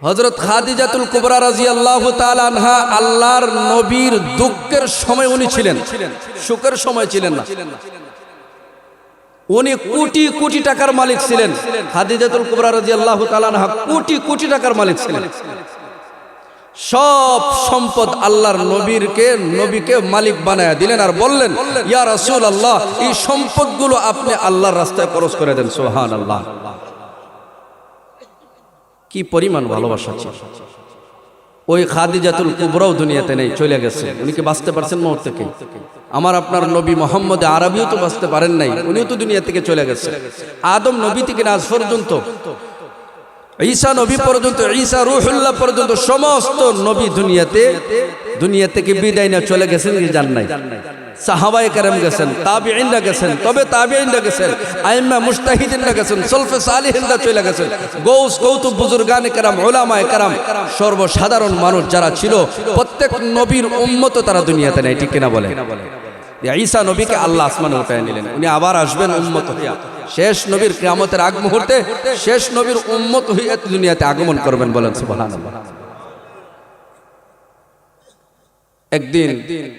হযরত খাদিজাতুল কুবরা রাদিয়াল্লাহু তাআলা আনহা আল্লাহর নবীর দুঃখের সময় উনি ছিলেন, সুখের সময় ছিলেন না। উনি কোটি কোটি টাকার মালিক ছিলেন। খাদিজাতুল কুবরা রাদিয়াল্লাহু তাআলা আনহা কোটি কোটি টাকার মালিক ছিলেন। সব সম্পদ আল্লাহর নবীকে মালিক বানায়া দিলেন আর বললেন, ইয়া রাসূলুল্লাহ, এই সম্পদগুলো আপনি আল্লাহর রাস্তায় খরচ করে দেন। সুবহানাল্লাহ। কি পরিমাণ ভালোবাসা ছিল। ওই খাদিজাতুল কুবরাও দুনিয়াতে নেই, চলে গেছে। উনি কি বাঁচতে পারছেন মওত থেকে? আমার আপনার নবী মুহাম্মদ আরবিও তো বাঁচতে পারেন নাই, উনিও তো দুনিয়া থেকে চলে গেছে। আদম নবী থেকে আজ পর্যন্ত, ঈসা নবী পর্যন্ত, ঈসা রূহুল্লাহ পর্যন্ত সমস্ত নবী দুনিয়া থেকে বিদায় নিয়ে চলে গেছেন কি যান নাই? সাহাবায়ে কেরাম গেছেন, তাবিঈনরা গেছেন, তবে তাবিঈনরা গেছেন, আইম্মা মুজতাহিদিনরা গেছেন, সলফে সালিহিনরা চলে গেছেন, গৌস কৌতুব বুজুর্গানে কেরাম, উলামায়ে কেরাম, সর্বসাধারণ মানুষ যারা ছিল প্রত্যেক নবীর উম্মত তারা দুনিয়াতে নাই। ঠিক কিনা বলে? ঈসা নবীকে আল্লাহ আসমানে উঠায় নিলেন, উনি আবার আসবেন উম্মত হইয়া। শেষ নবীর কিয়ামতের আগ মুহূর্তে শেষ নবীর উম্মত হইয়া দুনিয়াতে আগমন করবেন। বলেন সুবহানাল্লাহ। একদিন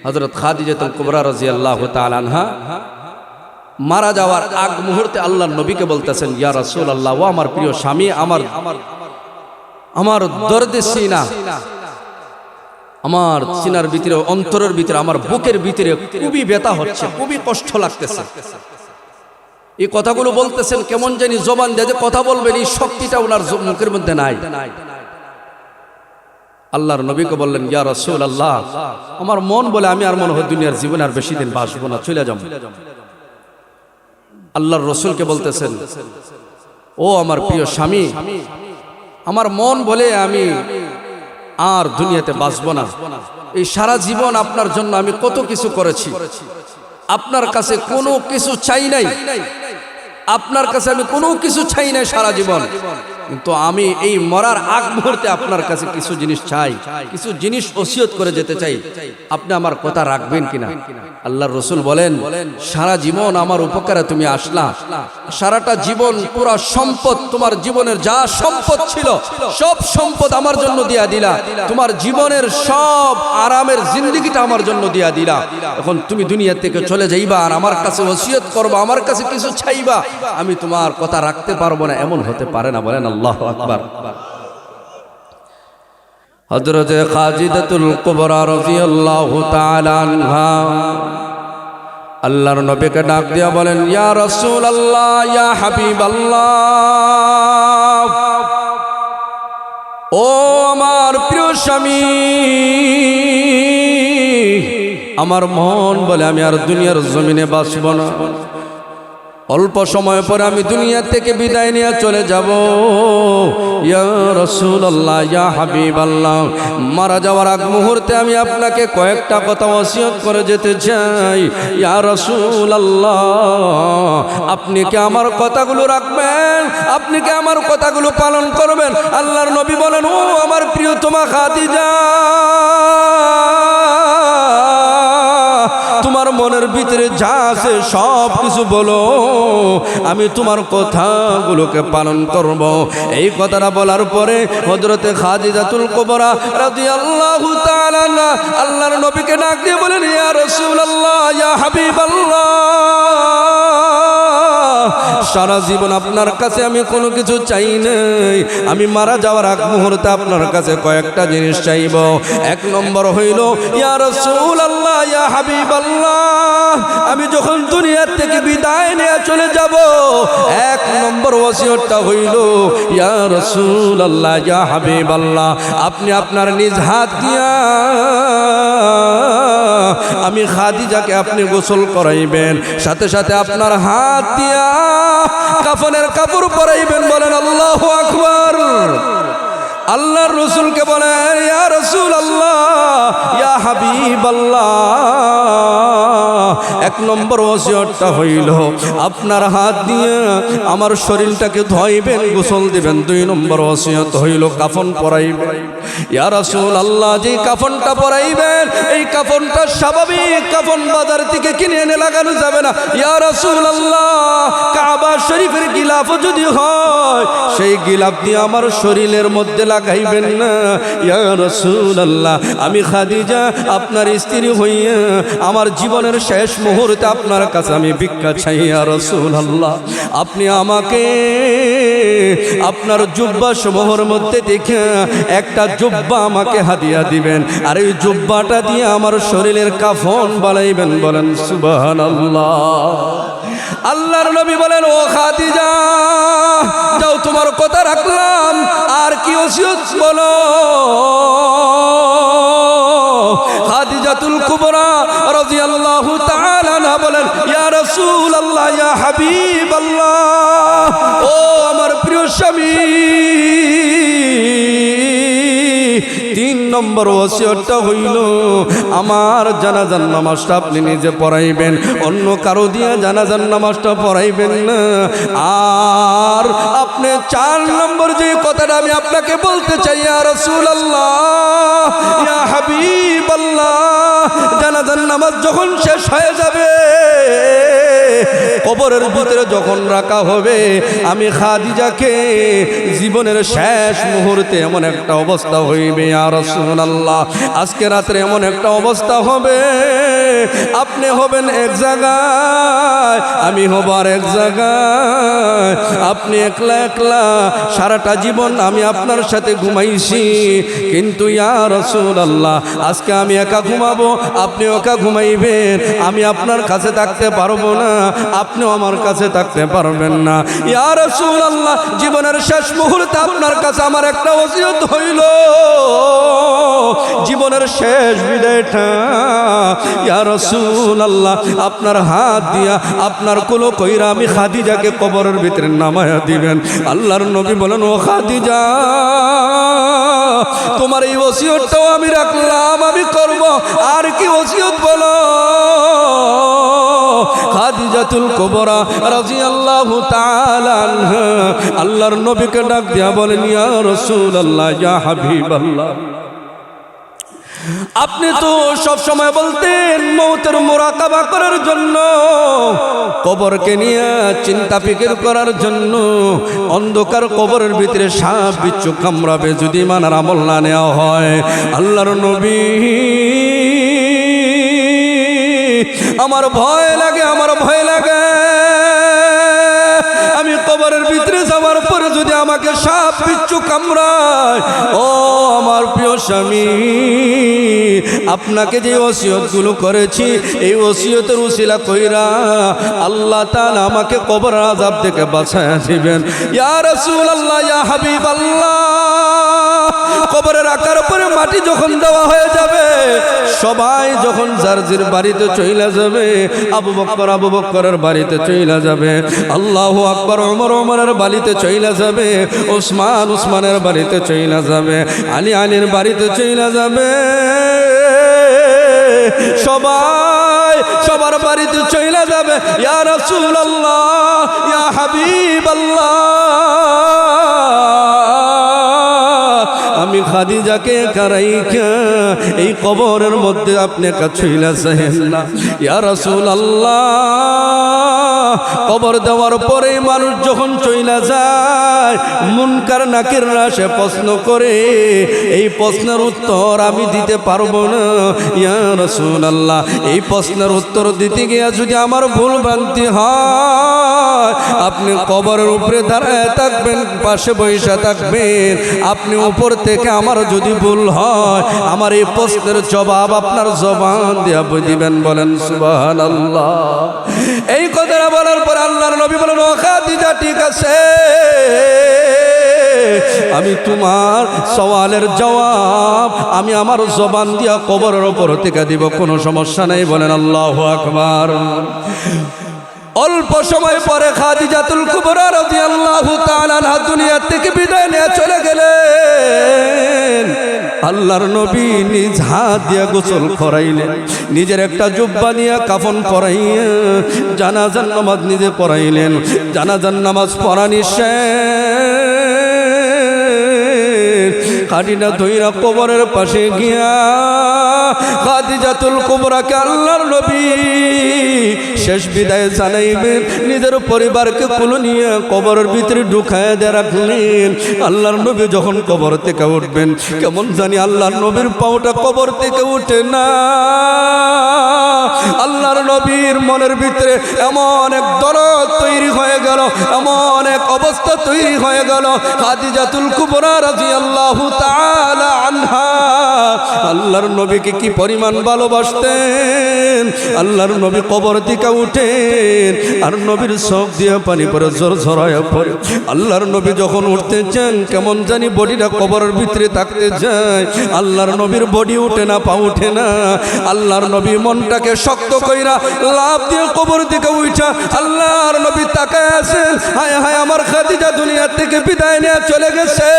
হযরত খাদিজাতুল কুবরা রাদিয়াল্লাহু তাআলা আনহা মারা যাওয়ার আগ মুহূর্তে আল্লাহর নবীকে বলতেছেন, ইয়া রাসূলুল্লাহ, ও আমার প্রিয় স্বামী, আমার দর্দে সিনা, আমার সিনার ভিতরে, অন্তরের ভিতরে, আমার বুকের ভিতরে খুবই ব্যথা হচ্ছে, খুবই কষ্ট লাগতেছে। এই কথাগুলো বলতেছেন কেমন জানি জবান দিয়ে যে কথা বলবেন, এই শক্তিটা ওনার মুখের মধ্যে নাই। আল্লাহর নবীকে বললেন, ইয়া রাসূলুল্লাহ, আমার মন বলে আমি আর মনে হয় দুনিয়ার জীবনে আর বেশি দিন বাঁচবো না, চলে যাব। আল্লাহর রাসূলকে বলতেছেন, ও আমার প্রিয় স্বামী, আমার মন বলে আমি আর দুনিয়াতে বাঁচবো না। এই সারা জীবন আপনার জন্য আমি কত কিছু করেছি, আপনার কাছে কোনো কিছু চাই নাই, আপনার কাছে আমি কোনো কিছু চাই নাই সারা জীবন, কিন্তু আমি এই মরার আগ মুহূর্তে আপনার কাছে কিছু জিনিস চাই, কিছু জিনিস ওসিয়ত করে যেতে চাই, আপনি আমার কথা রাখবেন কিনা? আল্লাহর রাসূল বলেন, সারা জীবন আমার উপকারে তুমি আসলা, সারাটা জীবন পুরা সম্পদ, তোমার জীবনের যা সম্পদ ছিল সব সম্পদ আমার জন্য দিয়া দিলা, তোমার জীবনের সব আরামের জিন্দেগিটা আমার জন্য দিয়া দিলা। এখন তুমি দুনিয়া থেকে চলে যাইবা আর আমার কাছে ওসিয়ত করবা, আমার কাছে কিছু চাইবা, আমি তোমার কথা রাখতে পারবো না, এমন হতে পারে না। বলেন আল্লাহু আকবার। হযরত খাদিজাতুল কুবরা রাদিয়াল্লাহু তাআলা আনহা আল্লাহর নবীকে ডাক দিয়া বলেন, ইয়া রাসূলুল্লাহ, ইয়া হাবিবাল্লাহ, ও আমার প্রিয় স্বামী, আমার মন বলে আমি আর দুনিয়ার জমিনে বাঁচব না। অল্প সময় পরে আমি দুনিয়া থেকে বিদায় নিয়ে চলে যাব। ইয়া রাসূলুল্লাহ, ইয়া হাবিবাল্লাহ, মারা যাওয়ার আগ মুহূর্তে আমি আপনাকে কয়েকটা কথা ওসিয়ত করে যেতে চাই। ইয়া রাসূলুল্লাহ, আপনি কি আমার কথাগুলো রাখবেন? আপনি কি আমার কথাগুলো পালন করবেন? আল্লাহর নবী বলেন, ও আমার প্রিয়তমা খাদিজা, তোমার মনের ভিতরে যা আছে সব কিছু বলো, আমি তোমার কথাগুলোকে পালন করব। এই কথাটা বলার পরে হযরতে খাদিজাতুল কুবরা রাদিয়াল্লাহু তাআলা আনহা আল্লাহর নবীকে ডাক দিয়ে বলেন, ইয়া রাসূলুল্লাহ, ইয়া হাবিবাল্লাহ, সারা জীবন আপনার কাছে আমি কোনো কিছু চাই নাই। আমি মারা যাওয়ার আগ মুহূর্তে আপনার কাছে কয়েকটা জিনিস চাইব। এক নম্বর হইল, ইয়া রাসূলুল্লাহ, ইয়া হাবিবাল্লাহ, আমি যখন দুনিয়া থেকে বিদায় নিয়ে চলে যাব, এক নম্বর ওসিয়তটা হইল, ইয়া রাসূলুল্লাহ, ইয়া হাবিবাল্লাহ, আপনি আপনার নিজ হাত দিয়া আমি খাদিজাকে আপনি গোসল করাইবেন, সাথে সাথে আপনার হাত দিয়া কাফনের কাপড় পরাইবেন। বলেন আল্লাহু আকবার। আল্লাহর রাসূলকে বলেন, ইয়া রাসূলুল্লাহ, ইয়া হাবিবাল্লাহ, এক নম্বর ওসিয়তটা হইল, আপনার হাত দিয়ে আমার শরীরটাকে ধোইবেন, গোসল দিবেন। দুই নম্বর ওসিয়ত হইল, কাফন পরাইবেন। ইয়া রাসূলুল্লাহ, যে কাফনটা পরাইবেন, এই কাফনটা স্বাভাবিক কাফন বাজার থেকে কিনে এনে লাগানো যাবে না। ইয়া রাসূলুল্লাহ, কাবা শরীফের গিলাফ যদি হয়, সেই গিলাফ দিয়ে আমার শরীরের মধ্যে লাগাইবেন না। ইয়া রাসূলুল্লাহ, আমি খাদিজা আপনার স্ত্রী হইয়া আমার জীবনের শেষ মুহূর্তে আপনার কাছে আমি ভিক্ষা চাই। ইয়া রাসূলুল্লাহ, আপনি আমাকে আপনার জুব্বা সমূহের মধ্যে দেখে একটা জুব্বা আমাকে হাদিয়া দিবেন, আর এই জুব্বাটা দিয়ে আমার শরীরের কাফন বানাইবেন। বলেন সুবহানাল্লাহ। আল্লাহর নবী বলেন, ও খাদিজা, যাও, তোমার কথা রাখলাম, আর কি ওসিয়ত বলো। খাদিজাতুল কুবরা রাদিয়াল্লাহু তাআলা আনহা বলেন, ইয়া রাসূলুল্লাহ, ইয়া হাবিবাল্লাহ, ও আমার প্রিয় স্বামী, তিন নম্বর ওসিয়তটা হইল, আমার জানাজার নামাজটা আপনি নিজে পড়াইবেন, অন্য কারো দিয়ে জানাজার নামাজটা পড়াইবেন না। আর আপনি চার নম্বর যে কথাটা আমি আপনাকে বলতে চাই, ইয়া রাসূলুল্লাহ, ইয়া হাবিবাল্লাহ, জানাজার নামাজ যখন শেষ হয়ে যাবে, কবরের ভিতরে যখন রাখা হবে, আমি খাদিজাকে জীবনের শেষ মুহূর্তে এমন একটা অবস্থা হইবে, ইয়া রাসূলুল্লাহ, আজকে রাত্রে এমন একটা অবস্থা হবে, আপনি হবেন এক জায়গায়, আমি হব আর এক জায়গায়, আপনি একলা একলা সারাটা জীবন আমি আপনার সাথে ঘুমাইছি, কিন্তু ইয়া রাসূলুল্লাহ, আজকে আমি একা ঘুমাবো, আপনি একা ঘুমাইবেন, আমি আপনার কাছে থাকতে পারবো না, আপনিও আমার কাছে থাকতে পারবেন না। ইয়া রাসূলুল্লাহ, জীবনের শেষ মুহূর্তে আপনার কাছে আমার একটা ওসিয়ত হইল, জীবনের শেষ বিদায়টা ইয়া রাসূলুল্লাহ, আপনার হাত দিয়া আপনার কোলো কইরা আমি খাদিজাকে কবরের ভিতরে নামায়া দিবেন। আল্লাহর নবী বলেন, ও খাদিজা, তোমার এই ওসিয়তটাও আমি রাখলাম, আমি করব, আর কি ওসিয়ত বলো। খাদিজাতুল কুবরা রাদিয়াল্লাহু তাআলা আনহা আল্লাহর নবীকে ডাক দিয়া বলেন, ইয়া রাসূলুল্লাহ, ইয়া হাবিবাল্লাহ, আপনি তো সব সময় বলতেন মৌতের মুরাকাবা করার জন্য, কবরকে নিয়ে চিন্তা ফিকির করার জন্য, অন্ধকার কবরের ভিতরে সাপ বিচ্ছু কামড়াবে যদি মানার আমল না নেওয়া হয়। আল্লাহর নবী, আমার ভয় লাগে, আমার ভয় লাগে, আমি কবরের ভিতরে যাওয়ার পরে যদি আমাকে সাপ বিচ্ছু কামড়ায়, ও আমার প্রিয় স্বামী, আপনাকে যে ওসিয়তগুলো করেছি এই ওসিয়তের উসিলা কইরা আল্লাহ তাআলা আমাকে কবরের আযাব থেকে বাঁচায়া দিবেন। ইয়া রাসূলুল্লাহ, ইয়া হাবিবাল্লাহ, কবরে রাখার পরে মাটি যখন দেওয়া হয়ে যাবে, সবাই যখন যার যার বাড়িতে চলে যাবে, আবু বকরের বাড়িতে চলে যাবে, আল্লাহু আকবার, ওমরের বাড়িতে চলে যাবে, উসমানের বাড়িতে চলে যাবে, আলীর বাড়িতে চলে যাবে, সবাই সবার বাড়িতে চলে যাবে। ইয়া রাসূলুল্লাহ, ইয়া হাবিবাল্লাহ, আমি খাদিজাকে কারাইকা এই কবরের মধ্যে আপনি কাছইলা চাহেন না। ইয়া রাসূলুল্লাহ, কবর দেওয়ার পরে মানুষ যখন চইলা যায়, মুনকার নাকিররা সে প্রশ্ন করে, এই প্রশ্নের উত্তর আমি দিতে পারবো না। ইয়া রাসূলুল্লাহ, এই প্রশ্নের উত্তর দিতে গিয়ে যদি আমার ভুল ভ্রান্তি হয়, আপনি কবরের উপরে দাঁড়ায় থাকবেন, পাশে বসে থাকবেন, আপনি উপর থেকে আমার যদি ভুল হয়, আমার এই প্রশ্নের জবাব আপনার জবান দিয়া দিবেন। বলেন সুবহানাল্লাহ। এই কথাটা বলার পর আল্লাহর নবী বলেন, ও খাদিজা, ঠিক আছে, আমি তোমার সওয়ালের জবাব আমি আমার জবান দিয়া কবরের উপর থেকে দিব, কোনো সমস্যা নেই। বলেন আল্লাহু আকবার। অল্প সময় পরে খাদিজাতুল কুবরা রাদিয়াল্লাহু তাআলা আনহা দুনিয়া থেকে বিদায় নিয়ে চলে গেলেন। আল্লাহর নবী নিজ হাত দিয়া গোসল করাইলেন, নিজের একটা জুব্বা নিয়ে কাফন পরাইয়া জানাজার নামাজ নিজে পড়াইলেন। জানাজার নামাজ পড়ানি খাটিনা ধইরা কবরের পাশে গিয়া খাদিজাতুল কুবরাকে আল্লাহর নবী শেষ বিদায় জানাইবেন, নিজের পরিবারকে কুলে নিয়ে কবরের ভিতরে ঢুকায় দিয়ে রাখলেন। আল্লাহর নবী যখন কবর থেকে উঠবেন, কেমন জানি আল্লাহর নবীর পাওটা কবর থেকে উঠে না। আল্লাহর নবীর মনের ভিতরে এমন এক দরদ তৈরি হয়ে গেল, এমন এক অবস্থা তৈরি হয়ে গেল। খাদিজাতুল কুবরা রাদিয়াল্লাহু তাআলা আনহা আল্লাহর নবীকে কি পরিমাণ ভালোবাসতেন। আল্লাহর নবী কবর থেকে উঠেন আর নবীর চোখ দিয়ে পানি পড়ে জোর ঝরায় পড়ে। আল্লাহর নবী যখন উঠতে চান, কেমন জানি বডিটা কবরের ভিতরে থাকতে যায়। আল্লাহর নবীর বডি উঠে না, পা উঠে না। আল্লাহর নবী মনটাকে শক্ত কইরা লাফ দিয়ে কবর থেকে উঠা আল্লাহর নবী তাকায় আছেন, হায় হায়, আমার খাদিজা দুনিয়া থেকে বিদায় নিয়ে চলে গেছে।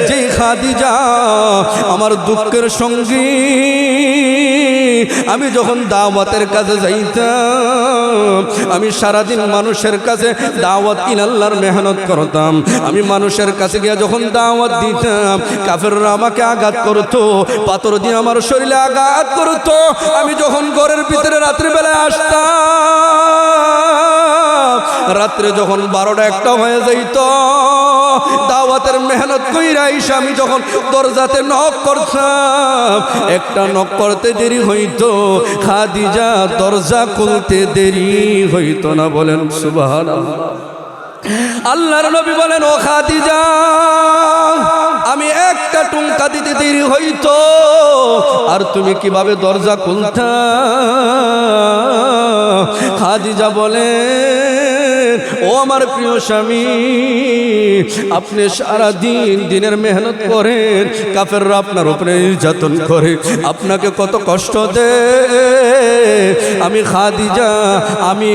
যে খাদিজা আমার দুঃখের সঙ্গী, আমি যখন দাওয়াতের কাছে যাইতাম, আমি সারাদিন মানুষের কাছে দাওয়াত ইলাল্লাহর মেহনত করতাম। আমি মানুষের কাছে গিয়ে যখন দাওয়াত দিতাম, কাফেররা আমাকে আঘাত করতো, পাথর দিয়ে আমার শরীরে আঘাত করতো। আমি যখন ঘরের ভিতরে রাত্রিবেলায় আসতাম, রাত্রে যখন 12টা-1টা হয়ে যাইত, দাওয়াতের মেহনত কইরা আইসা আমি যখন দরজাতে নক করতাম, একটা নক করতে দেরি হইতো, খাদিজা দরজা খুলতে দেরি হইতো না। বলেন সুবহানাল্লাহ। আল্লাহর নবী বলেন, ও খাদিজা, আমি একটা টুঙ্কা দিতে দেরি হইতো আর তুমি কিভাবে দরজা খুলতা? খাদিজা বলেন, ও আমার প্রিয় স্বামী, আপনি সারা দিনের মেহনত করেন, কাফেররা আপনার উপরে নির্যাতন করে, আপনাকে কত কষ্ট দেয়। আমি খাদিজা, আমি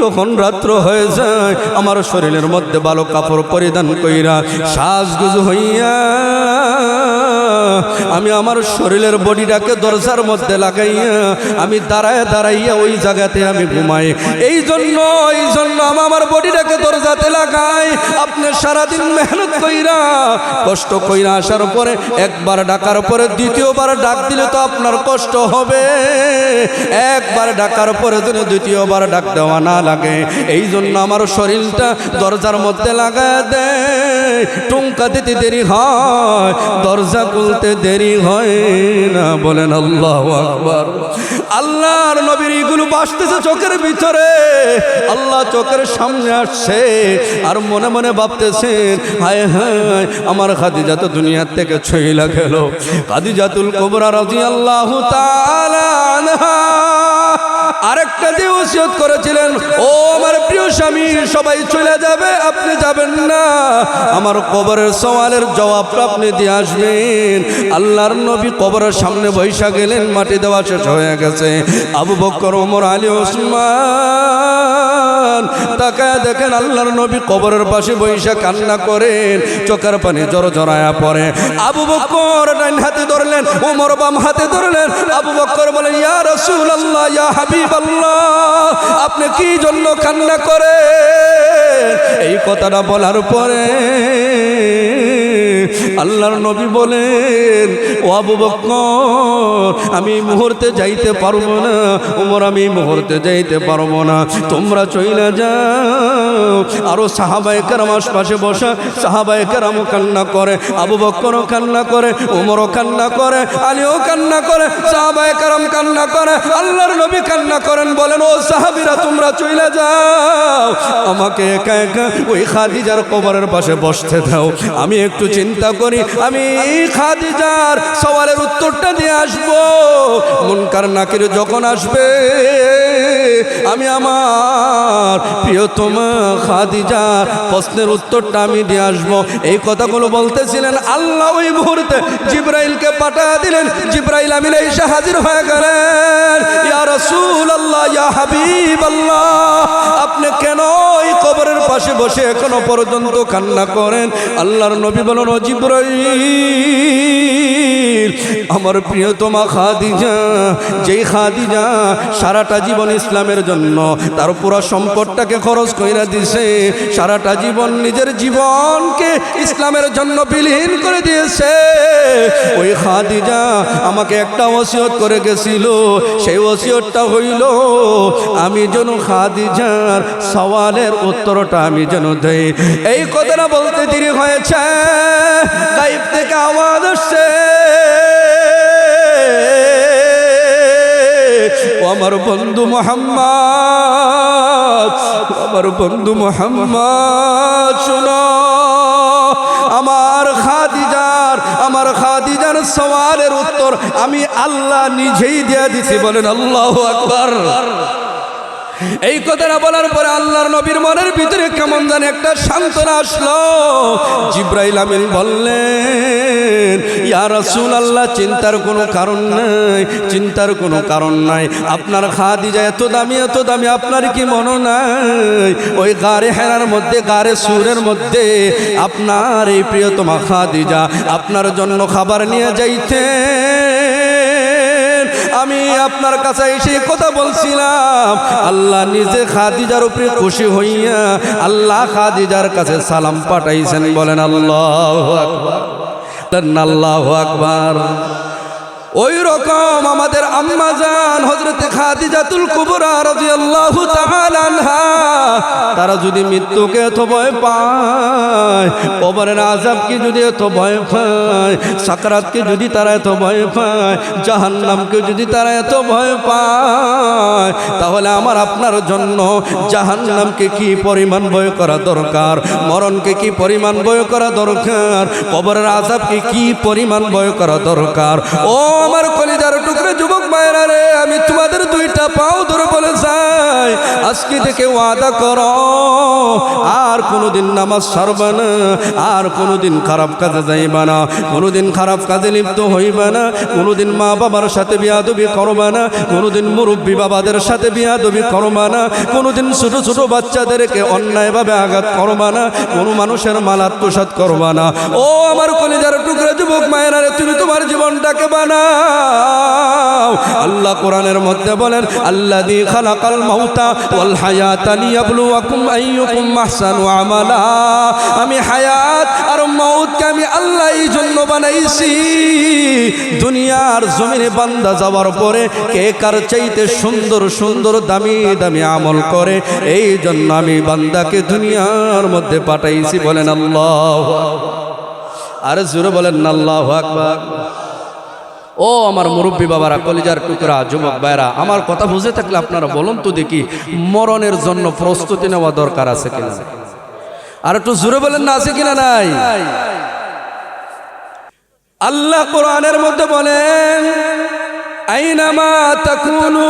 যখন রাত্র হয়ে যায়, আমার শরীরের মধ্যে ভালো কাপড় পরিধান কইরা সাজগুজ হইয়া আমি আমার শরীরের বডিটাকে দরজার মধ্যে লাগাইয়া আমি দাঁড়াইয়া ওই জায়গাতে আমি ঘুমাই। এই জন্য আমি আমার বডিটাকে দরজাতে লাগাই। আপনি সারাদিন মেহনত কইরা কষ্ট কইরা আসার পরে একবার ডাকার পরে দ্বিতীয়বার ডাক দিলে তো আপনার কষ্ট হবে। একবার ডাকার পরে যেন দ্বিতীয়বার ডাক দেওয়া না লাগে, এই জন্য আমার শরীরটা দরজার মধ্যে লাগায় দেয়। টুঙ্কা দিতে দেরি হয়, দরজা খুলতে বলতে দেরি হয় না, বলেন আল্লাহু আকবার। আল্লাহর নবীর এগুলো বাসতেছে চোখের ভিতরে, আল্লাহ চোখের সামনে আসছে আর মনে মনে ভাবতেছেন, হায় হায় আমার খাদিজা তো দুনিয়ার থেকে চইলা গেল। খাদিজাতুল কুবরা রাদিয়াল্লাহু তাআলা আনহা আরেকটা যে ওসিয়ত করেছিলেন, ও আমার প্রিয় স্বামী, সবাই চলে যাবে, আপনি যাবেন না, আমার কবরের সওয়ালের জবাবটা আপনি দিয়ে আসবেন। আল্লাহর নবী কবরের সামনে বৈশা গেলেন, মাটি দেওয়া শেষ হয়ে গেছে। আবু বকর, ওমর, আলী, ওসমান তাকায় দেখেন আল্লাহর নবী কবরের পাশে বৈশা কান্না করেন, চোখের পানি জড়জড়ায়া পড়ে। আবু বকর ডান হাতে ধরলেন, ওমর বাম হাতে ধরলেন। আবু বকর বলেন, ইয়া রাসূলুল্লাহ, ইয়া হাবিবাল্লাহ, আপনি কি জন্য কান্না করে? এই কথাটা বলার পরে আল্লাহর নবী বলেন, ও আবু বকর, আমি মুহূর্তে যাইতে পারবো না। ওমর, আমি মুহূর্তে যাইতে পারবো না, তোমরা চইলা যাও। আরো সাহাবায়ে কেরাম আশপাশে বসা, সাহাবায়ে কেরাম কান্না করে, আবু বকরও কান্না করে, ওমরও কান্না করে, আলীও কান্না করে, সাহাবায়ে কেরাম কান্না করে, আল্লাহর নবী কান্না করেন, বলেন, ও সাহাবীরা তোমরা চইলা যাও, আমাকে একা একা ওই খাদিজার কবরের পাশে বসতে দাও, আমি একটু চিন্তা করি, আমি খাদিজার সওয়ালের উত্তরটা দিয়ে আসবো। মুনকার নাকির যখন আসবে, আমি আমার প্রিয়তমা খাদিজার প্রশ্নের উত্তরটা আমি দিয়ে আসবো। এই কথাগুলো বলতেছিলেন, আল্লাহ ওই মুহূর্তে জিবরাইলকে পাঠিয়ে দিলেন। জিবরাইল আমিন এসে হাজির হয়ে গেলেন। ইয়া রাসূলুল্লাহ, ইয়া হাবিবাল্লাহ, আপনি কেন এই কবরের পাশে বসে এখনো পর্যন্ত কান্না করেন? আল্লাহর নবী বলেন, ও জিবরাইল, আমার প্রিয়তমা খাদিজা, যেই খাদিজা সারাটা জীবন ইসলামের জন্য তার পুরো সম্পদটাকে খরচ কইরা দিছে, সারাটা জীবন নিজের জীবনকে ইসলামের জন্য বিলীন করে দিয়েছে, ওই খাদিজা আমাকে একটা ওসিয়ত করে গেছিল। সেই ওসিয়তটা হইল, আমি যেন খাদিজার সওয়ালের উত্তরটা আমি যেন দেই। এই কথাটা বলতে দেরি হয়েছে, গায়েব থেকে আওয়াজ আসছে, ও আমার বন্ধু মুহাম্মদ, আমার বন্ধু মুহাম্মদ, শোনো, আমার খাদিজার সওয়ালের উত্তর আমি আল্লাহ নিজেই দিয়ে দিছি, বলেন আল্লাহু আকবার। এই কথাটা বলার পরে আল্লাহর নবীর মনের ভিতরে কেমন জানি একটা সান্ত্বনা আসলো। জিবরাইল আমিন বললেন, ইয়া রাসূলুল্লাহ, চিন্তার কোনো কারণ নাই, চিন্তার কোনো কারণ নাই। আপনার খাদিজা এত দামি, এত দামি, আপনার কি মনে নাই ওই গারে হেরার মধ্যে, গারে সুরের মধ্যে আপনার এই প্রিয়তমা খাদিজা আপনার জন্য খাবার নিয়ে যাইতে, আমি আপনার কাছে এসে কথা বলছিলাম, আল্লাহ নিজে খাদিজার উপরে খুশি হইয়া আল্লাহ খাদিজার কাছে সালাম পাঠাইছেন, বলেন আল্লাহু আকবার, আল্লাহু আকবার। ওই রকম আমাদের আম্মা জান হযরতে খাদিজাতুল কুবরা রাদিয়াল্লাহু তাআলা আনহা, তারা যদি মৃত্যুকে এত ভয় পায়, কবরের আযাবকে যদি এত ভয় পায়, সাকরাতকে যদি তারা এত ভয় পায়, জাহান্নামকে যদি তারা এত ভয় পায়, তাহলে আমার আপনার জন্য জাহান্নামকে কি পরিমাণ ভয় করা দরকার, মরণকে কি পরিমাণ ভয় করা দরকার, কবরের আযাবকে কি পরিমাণ ভয় করা দরকার। ও আমার কলিজার টুকরা যুবক ভাইরা রে, আমি তোমাদের দুইটা পাও ধরে বলে যাই, আজকে থেকে ওয়াদা করো আর কোনোদিন নামাজ ছাড়বা না, আর কোনোদিন খারাপ কাজে যাইবা না, কোনোদিন খারাপ কাজে লিপ্ত হইবা না, কোনোদিন মা বাবার সাথে বিয়াদবি করবা না, কোনোদিন মুরব্বী বাবাদের সাথে বিয়াদবি করবা না, কোনোদিন ছোট ছোট বাচ্চাদেরকে অন্যায়ভাবে আঘাত করবা না, কোনো মানুষের মাল আত্মসাৎ করবা না। ও আমার কলিজার টুকরা যুবক মায়েরা রে, তুমি তোমার জীবনটাকে বানাও। আল্লাহ কোরআনের মধ্যে বলেন, আল্লাযী খালাকাল মাউতা ওয়াল হায়াতা লিয়াবলুয়াকুম আইয়ুকুম আহসানু আমালা, আমি হায়াত আর মউতকে আমি আল্লাহ এই জন্য বানাইছি, দুনিয়ার জমিনে বান্দা যাওয়ার পরে কে কার চাইতে সুন্দর সুন্দর দামি দামি আমল করে, এই জন্য আমি বান্দাকে দুনিয়ার মধ্যে পাঠাইছি, বলেন আল্লাহু আকবার। আর জোরে বলেন না আল্লাহু আকবার। ও আমার মুরব্বী বাবারা, কলিজার টুকরা যুবক ভাইরা, আমার কথা বুঝে থাকলে আপনারা বলুন তো দেখি, মরণের জন্য প্রস্তুতি নেওয়া দরকার আছে কিনা? আর একটু জোরে বলেন না, আছে কিনা নাই? আল্লাহ কোরআনের মধ্যে বলেন, আইনামা তাকুনু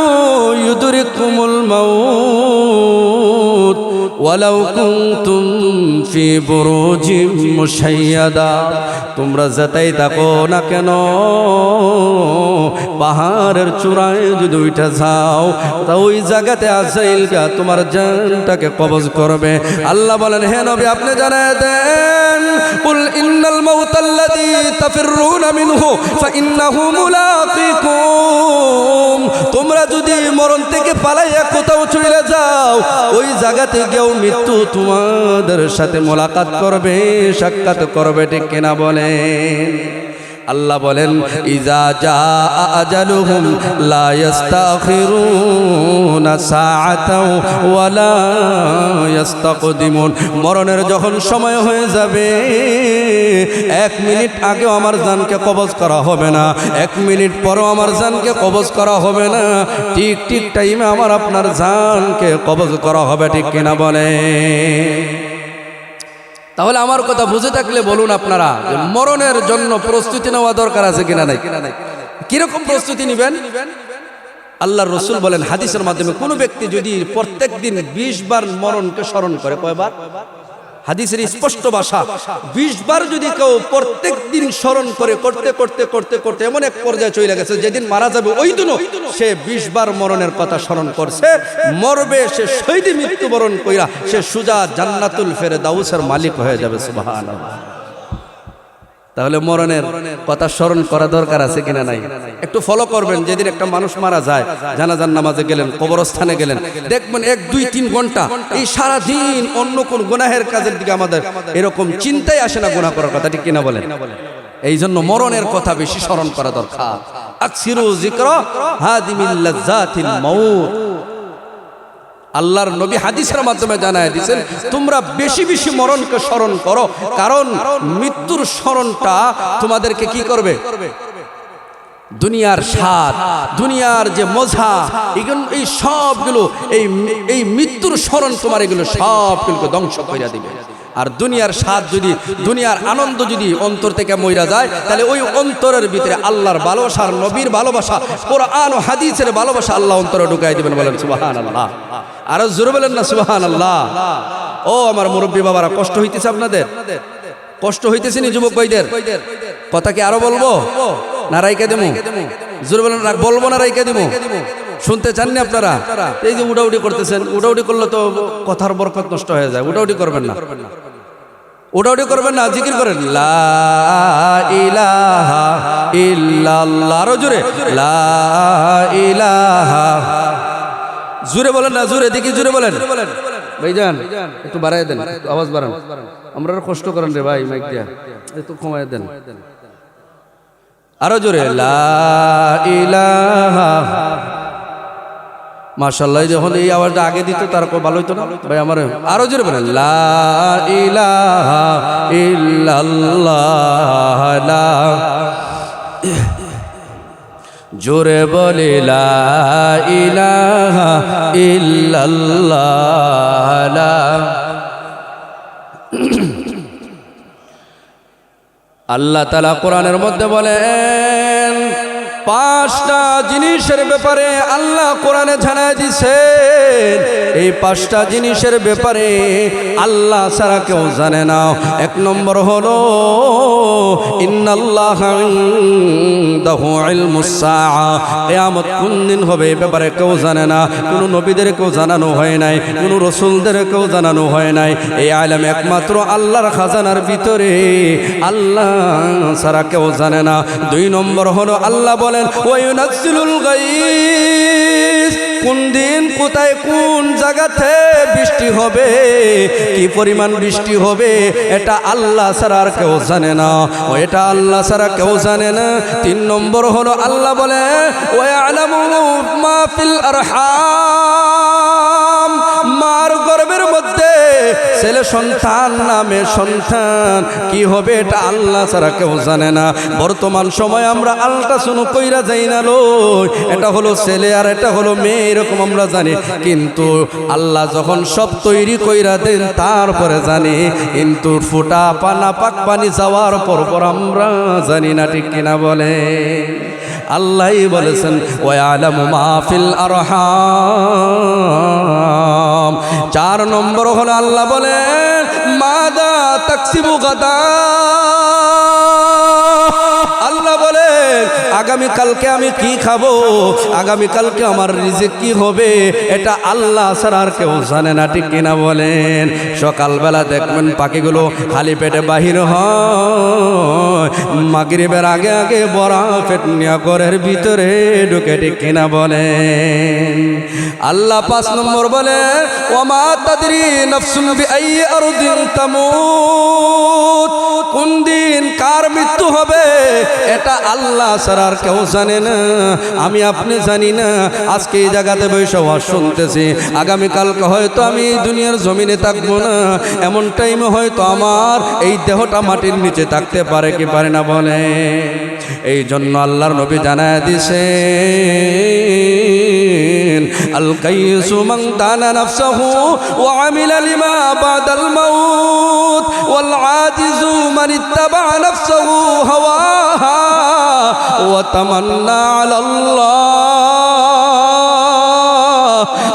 ইউদরিকুমুল মাউত ওয়ালাউ কুনতুম ফি বুরুজিম মুশাইয়াদা। তোমরা যেটাই থাকো না কেন, পাহাড়ের চূড়ায় যদি উঠে যাও, তা ওই জায়গাতে আজাইলটা তোমার জানটাকে কবজ করবে। আল্লাহ বলেন, হে নবী আপনি জানায় দেন, কুল ইন্নাল মাউতাল্লাযী তাফিররুনা মিনহু ফাইন্নাহু মুলাকিকুম। তোমরা যদি মরণ থেকে পালাইয়া কোথাও চলে যাও, ওই জায়গাতে গিয়েও মৃত্যু তোমাদের সাথে মোলাকাত করবে, সাক্ষাৎ করবে, ঠিক কিনা বলেন? আল্লাহ বলেন, ইজা জাআ আজালুহুম লা ইস্তাখিরুনা সাআতাও ওয়া লা ইস্তাকদিমুন। মরণের যখন সময় হয়ে যাবে, 1 মিনিট আগেও আমার জানকে কবজ করা হবে না, 1 মিনিট পরেও আমার জানকে কবজ করা হবে না, ঠিক ঠিক টাইমে আমার আপনার জানকে কবজ করা হবে, ঠিক কিনা বলে? তাহলে আমার কথা বুঝে থাকলে বলুন আপনারা, যে মরণের জন্য প্রস্তুতি নেওয়া দরকার আছে কিনা নাই? কিরকম প্রস্তুতি নেবেন? আল্লাহর রাসূল বলেন হাদিসের মাধ্যমে, কোন ব্যক্তি যদি প্রত্যেক দিন 20 বার মরণকে স্মরণ করে, কয়বার? হাদিসের স্পষ্ট ভাষা, 20 বার যদি কেউ প্রত্যেক দিন স্মরণ করে, করতে করতে করতে করতে এমন এক পর্যায়ে চলে গেছে, যেদিন মারা যাবে ওই দিনও সে 20 বার মরণের কথা স্মরণ করছে, মরবে, সে শহীদী মৃত্যুবরণ কইরা সে সুজা জান্নাতুল ফেরদাউসের মালিক হয়ে যাবে। সুবহানাল্লাহ। তাহলে মরণের কথা স্মরণ করা দরকার আছে কিনা নাই? একটু ফলো করবেন। যেদিন একটা মানুষ মারা যায়, জানাজার নামাজে গেলেন, কবরস্থানে গেলেন, দেখবেন 1, 2, 3 ঘন্টা এই সারা দিন অন্য কোন গুনাহের কাজের দিকে আমাদের এরকম চিন্তাই আসে না গুনাহ করার কথা, ঠিক কিনা বলেন? এই জন্য মরণের কথা বেশি স্মরণ করা দরকার। আকসিরু যিকরা হাদিমিল লাজ্জাতিল মাউত। আল্লাহর নবী হাদিসের মাধ্যমে জানায় দিয়েছেন, তোমরা বেশি বেশি মরণকে স্মরণ করো, কারণ মৃত্যুর স্মরণটা তোমাদেরকে কি করবে? দুনিয়ার স্বাদ, দুনিয়ার যে মজা, এই সবগুলো, এই মৃত্যুর স্মরণ তোমার এগুলো সবগুলোকে ধ্বংস করে দিবে। আর দুনিয়ার স্বাদ যদি, দুনিয়ার আনন্দ যদি অন্তর থেকে মইরা যায়, তাহলে ওই অন্তরের ভিতরে আল্লাহর ভালোবাসা, নবীর ভালোবাসা, কোরআন ও হাদিসের ভালোবাসা আল্লাহ অন্তরে ঢুকাই দিবেন। বলেন সুবহানাল্লাহ। আরো জোরে বলেন না সুবহানাল্লাহ। ও আমার মুরব্বী বাবারা, কষ্ট হইতেছে আপনাদের? কষ্ট হইতেছে নি যুবক ভাইদের? কথা কি আরো বলবো না রাইকা দেবো? জোরে বলেন, বলবো না রাইকা দেবো? শুনতে চাননি আপনারা? এই যে উড়াউড়ি করতেছেন, উড়াউড়ি করলে তো কথার বরকত নষ্ট হয়ে যায়। উড়াউড়ি করবেন না, উড়াউড়ি করবেন না, জিকির করেন লা ইলাহা ইল্লাল্লাহ। আরো জোরে লা ইলাহা। জোরে বলেন না, জোরে দেখি, জোরে বলেন ভাইজান, একটু বাড়াই দেন, আওয়াজ বাড়ান। আমরা কষ্ট করেন রে ভাই, মাইক দিয়া একটু কমায় দেন। আরো জোরে লা ইলাহা। মাশাআল্লাহ, যখন এই আওয়াজটা আগে দিত তার ভালো হইতো না ভাই আমার? আরো জোরে বলেন লা ইলাহা ইল্লাল্লাহ। লা, জোরে বলে লা ইলাহা ইল্লাল্লাহ। লা। আল্লাহ তাআলা কোরআনের মধ্যে বলেন, 5টা জিনিসের ব্যাপারে আল্লাহ কোরআনে জানায় দিয়েছেন। এই 5টা জিনিসের ব্যাপারে আল্লাহ ছাড়া কেউ জানে না। 1 নম্বর হলো ইন্নাল্লাহা ইনদাহু ইলমুস সাআ। কিয়ামত কোন দিন হবে এই ব্যাপারে কেউ জানে না। কোন নবীদেরকেও জানানো হয় নাই, কোন রাসূলদেরকেও জানানো হয় নাই। এই ইলম একমাত্র আল্লাহর খাজানার ভিতরে, আল্লাহ ছাড়া কেউ জানে না। 2 নম্বর হলো আল্লাহ বলেন ওয়ায়ুনাজ্জিলুল গায়স। কোন দিন, কোথায়, কোন জায়গাতে বৃষ্টি হবে, কি পরিমাণ বৃষ্টি হবে, এটা আল্লাহ ছাড়া আর কেউ জানে না। ও এটা আল্লাহ ছাড়া কেউ জানে না। 3 নম্বর হলো আল্লাহ বলে ওয়ায়ালামু মা ফিল আরহাম। মার গর্ভের মধ্যে ছেলে সন্তান না মেয়ে সন্তান কি হবে এটা আল্লাহ ছাড়া কেউ জানে না। বর্তমান সময় আমরা আল্ট্রাসাউন্ড কইরা যাই না লই, এটা হলো ছেলে আর এটা হলো মেয়ে এরকম আমরা জানি, কিন্তু আল্লাহ যখন সব তৈরি কইরা দেন তারপরে জানি, কিন্তু ফোঁটা পানা পাক পানি যাওয়ার পর আমরা জানি না, ঠিক কিনা বলে? আল্লাহই বলেছেন ওয়ালামু মা ফিল আরহাম। 4 নম্বর হলো আল্লাহ বলেন মাদা তাকসিবু গাদা। আল্লাহ বলে আগামীকালকে আমি কি খাবো, আগামীকালকে আমার রিজিক কি হবে, এটা আল্লাহ ছাড়া আর কেউ জানে না, ঠিক কিনা বলেন? সকালবেলা দেখবেন পাখিগুলো খালি পেটে বাহির হয়, মাগরিবের আগে আগে বড়া পেট নিয়ে ঘরের ভিতরে ঢুকে, ঠিক কিনা বলেন? আল্লাহ 5 নম্বর বলে ওয়ামা তাদরি নাফসুন বিআইয়ি আরদিন তামুত। কোন দিন কার মৃত্যু হবে এটা আল্লাহ ছাড়া আর কেউ জানে না, আমি আপনি জানি না। আজকে এই জায়গাতে বসে ওয়াজ শুনতেছি, আগামীকালকে হয়তো আমি এই দুনিয়ার জমিনে থাকবো না, এমন টাইমে হয়তো আমার এই দেহটা মাটির নিচে থাকতে পারে কি পারে না বলে? এই জন্য আল্লাহর নবী জানায় দিছে আল কাইসু মান দানা নাফসাহু ওয়া আমিলা লিমা বাদাল মাউত ওয়াল আজিজু মান ইত্তাবা নাফসাহু হাওয়াহা ওয়া তামান্না আলাল্লাহ।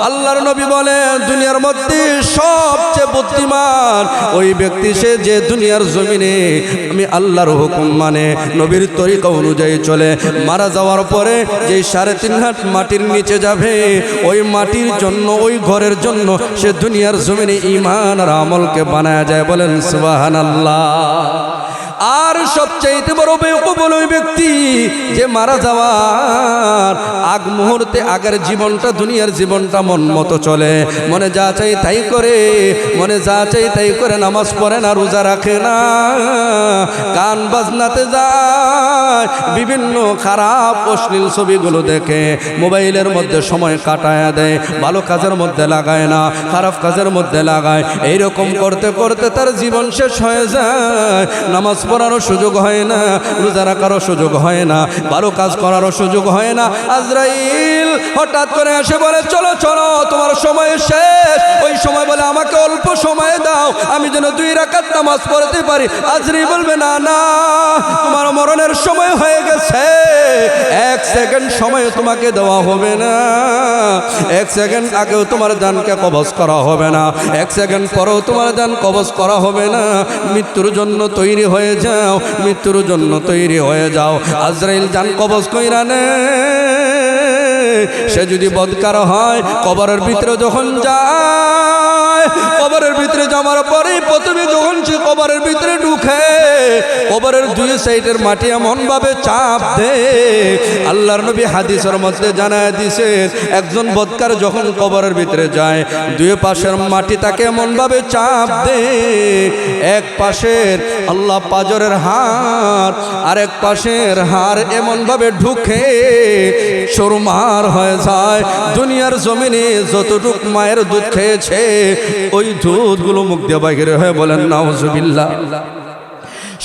আল্লাহর নবী বলে দুনিয়ার মধ্যে সবচেয়ে বুদ্ধিমান ওই ব্যক্তি সে যে দুনিয়ার জমিনে আমি আল্লাহর হুকুম মানে নবীর তরিকা অনুযায়ী চলে, মারা যাওয়ার পরে যে 3.5 হাত মাটির নিচে যাবে ওই মাটির জন্য ওই ঘরের জন্য সে দুনিয়ার জমিনে ঈমান আর আমলকে বানায়া যায়। বলেন সুবহানাল্লাহ। আর সবচেয়ে বড় বেওকুফ ওই ব্যক্তি যে মারা যাওয়ার আগ মুহূর্তে আগের জীবনটা দুনিয়ার জীবনটা মন মতো চলে, মনে যা চাই তাই করে, মনে যা চাই তাই করে, নামাজ পড়ে না, রোজা রাখে না, গান বাজনাতে যায়, বিভিন্ন খারাপ অশ্লীল ছবিগুলো দেখে মোবাইলের মধ্যে সময় কাটায় দেয়, ভালো কাজের মধ্যে লাগায় না, খারাপ কাজের মধ্যে লাগায়। এইরকম করতে করতে তার জীবন শেষ হয়ে যায়। নামাজ পড়ারও সুযোগ হয় না, রোজা রাখারও সুযোগ হয় না, ভালো কাজ করারও সুযোগ হয় না। আজরাইল হঠাৎ করে এসে বলে চলো চলো তোমার সময় শেষ। ওই সময় বলে আমাকে অল্প সময় দাও, আমি যেন 2 রাকাত নামাজ পড়তে পারি। আজরাইল বলবে না না, তোমার মরণের সময় হয়ে গেছে, 1 সেকেন্ড সময় তোমাকে দেওয়া হবে না, 1 সেকেন্ড আগেও তোমার জানকে কবজ করা হবে না, 1 সেকেন্ড পরেও তোমার জান কবজ করা হবে না। মৃত্যুর জন্য তৈরি হয়ে যাও, মৃত্যুর জন্য তৈরি হয়ে যাও। আজরাইল জান কবজ কইরা নে। সে যদি বদকার হয় কবরের ভিতরে যখন যায়, কবরের ভিতরে যাওয়ার পরে প্রথমে যখন সে কবরের ভিতরে ঢুকে কবরের 2 সাইডের মাটি এমন ভাবে চাপ দে, আল্লাহর নবী হাদিসের মধ্যে জানায় দিয়েছেন একজন বদকার যখন কবরের ভিতরে যায় 2 পাশের মাটি তাকে এমন ভাবে চাপ দে, এক পাশের আল্লাহ পাজরের হাড় আর এক পাশের হাড় এমন ভাবে ঢুকে চুরমার হয়ে যায়। দুনিয়ার জমিনে যতটুক মায়ের দুধ খেয়েছে ওই দুধগুলো মুখ দিয়ে বাইরে হয়ে বলেন নাউজুবিল্লাহ।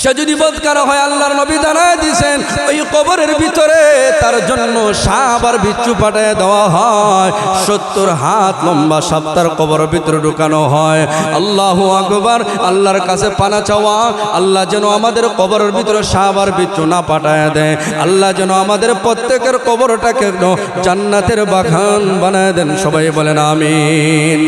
সে যদি বদকার হয় আল্লাহর নবী জানায় দিয়েছেন ওই কবরের ভিতরে তার জন্য সাপ আর বিচ্ছু পাঠায় দেওয়া হয়, 70 হাত লম্বা সাপ তার কবরের ভিতরে ঢুকানো হয়। আল্লাহু আকবার। আল্লাহর কাছে পানা চাওয়া, আল্লাহ যেন আমাদের কবরের ভিতরে সাপ আর বিচ্ছু না পাঠায় দেয়, আল্লাহ যেন আমাদের প্রত্যেকের কবরটাকে জান্নাতের বাগান বানায় দেন। সবাই বলেন আমিন।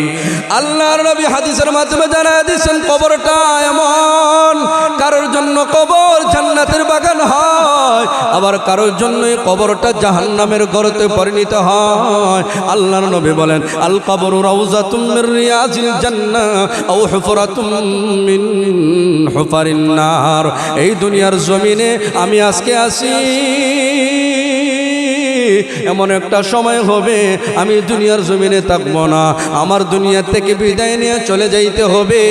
আল্লাহর নবী হাদিসের মাধ্যমে জানায় দিয়েছেন কবরটা এমন কারোর জন্য কবর জান্নাতের বাগান হয়, আবার কারোর জন্য কবরটা জাহান্নামের গর্তে পরিণত হয়। আল্লাহর নবী বলেন আল কবরু রাউযাতুম মির রিয়াজিল জান্নাহ আও হুফরাতুম মিন হুফারিন নার। এই দুনিয়ার জমিনে আমি আজকে আসি, এমন একটা সময় হবে আমি দুনিয়ার জমিনে থাকবো না, আমার দুনিয়া থেকে বিদায় নিয়ে চলে যাইতে হবে।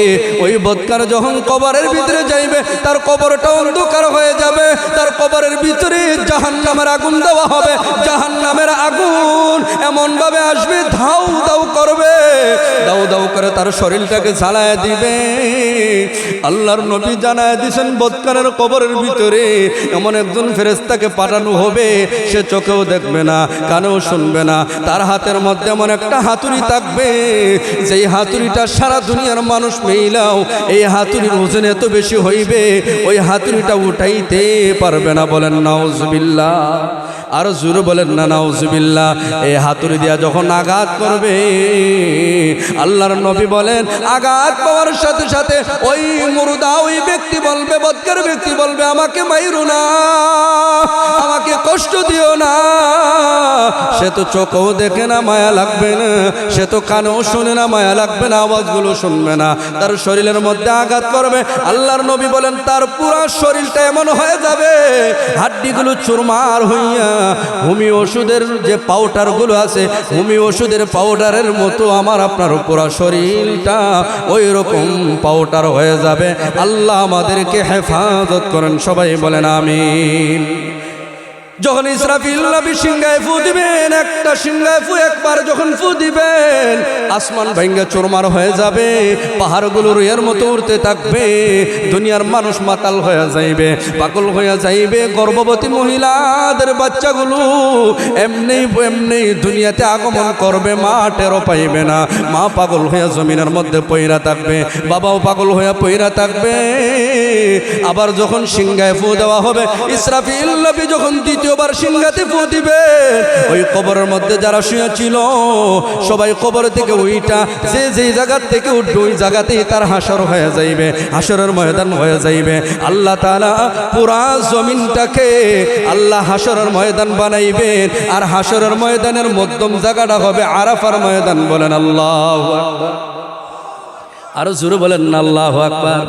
ওই বদকার যখন কবরের ভিতরে যাইবে তার কবরটা অন্ধকার হয়ে যাবে, তার কবরের ভিতরে জাহান্নামের আগুন দেওয়া হবে। জাহান্নামের আগুন এমন ভাবে আসবে ধাউ ধাউ করবে, দাউ দাউ করে তার শরীরটাকে জ্বালায় দিবে। আল্লাহর নবী জানায় দিয়েছেন বদকারের কবরের ভিতরে এমন একজন ফেরেশতাকে পাঠানো হবে, সে চোখেও দেখবে না, কানেও শুনবে না, তার হাতের মধ্যে এমন একটা হাতুড়ি থাকবে, যেই হাতুড়িটা সারা দুনিয়ার মানুষ মেইলাও এই হাতুড়ির ওজন এত বেশি হইবে ওই হাতুড়িটা উঠাইতে পারবে না। বলেন নাউজুবিল্লাহ। আরো জোরে বলেন না নাউজুবিল্লাহ। এই হাতুড়ি দিয়া যখন আঘাত করবে, আল্লাহর নবী বলেন আঘাত পাওয়ার সাথে সাথে ওই মুর্দা ওই ব্যক্তি বলবে, বদকার ব্যক্তি বলবে, আমাকে মাইরো না, আমাকে কষ্ট দিও না। সে তো চোখও দেখে না, মায়া লাগবে না, সে তো কানেও শুনে না, মায়া লাগবে না, আওয়াজগুলো শুনবে না, তার শরীরের মধ্যে আঘাত করবে। আল্লাহর নবী বলেন তার পুরো শরীরটা এমন হয়ে যাবে, হাড্ডিগুলো চুরমার হইয়া হোমি ওষুধের যে পাউডারগুলো আছে, হোমি ওষুধের পাউডারের মতো আমার আপনার পুরো শরীরটা ওই রকম পাউডার হয়ে যাবে। আল্লাহ আমাদেরকে হেফাজত করেন, সবাই বলেন আমিন। যখন ইসরাফিল নবী সিংহায় ফু দিবেন, একটা সিংহায় ফু একবার যখন ফু দিবেন, আসমান ভেঙে চুরমার হয়ে যাবে, পাহাড়গুলো রুইয়ের মতো উড়তে থাকবে, দুনিয়ার মানুষ মাতাল হয়ে যাইবে, পাগল হয়ে যাইবে, গর্ভবতী মহিলাদের বাচ্চাগুলো এমনি এমনি দুনিয়াতে আগমন করবে, মা টেরো পাইবে না, মা পাগল হয়ে জমিনের মধ্যে পইরা থাকবে, বাবাও পাগল হয়ে পইরা থাকবে। আবার যখন সিংহায় ফু দেওয়া হবে, ইসরাফিল নবী যখন দ্বিতীয়বার সিংহাতে ফু দিবে, ওই কবরের মধ্যে যারা শুয়ে ছিল সবাই কবর থেকে ওইটা যে যেই জায়গা থেকে উঠবে ওই জায়গাতেই তার হাসর হয়ে যাইবে, হাসরের ময়দান হয়ে যাইবে। আল্লাহ তাআলা পুরা জমিনটাকে আল্লাহ হাসরের ময়দান বানাইবেন, আর হাসরের ময়দানের মধ্যম জায়গাটা হবে আরাফার ময়দান। বলেন আল্লাহু আকবার। আরো জোরে বলেন না আল্লাহু আকবার।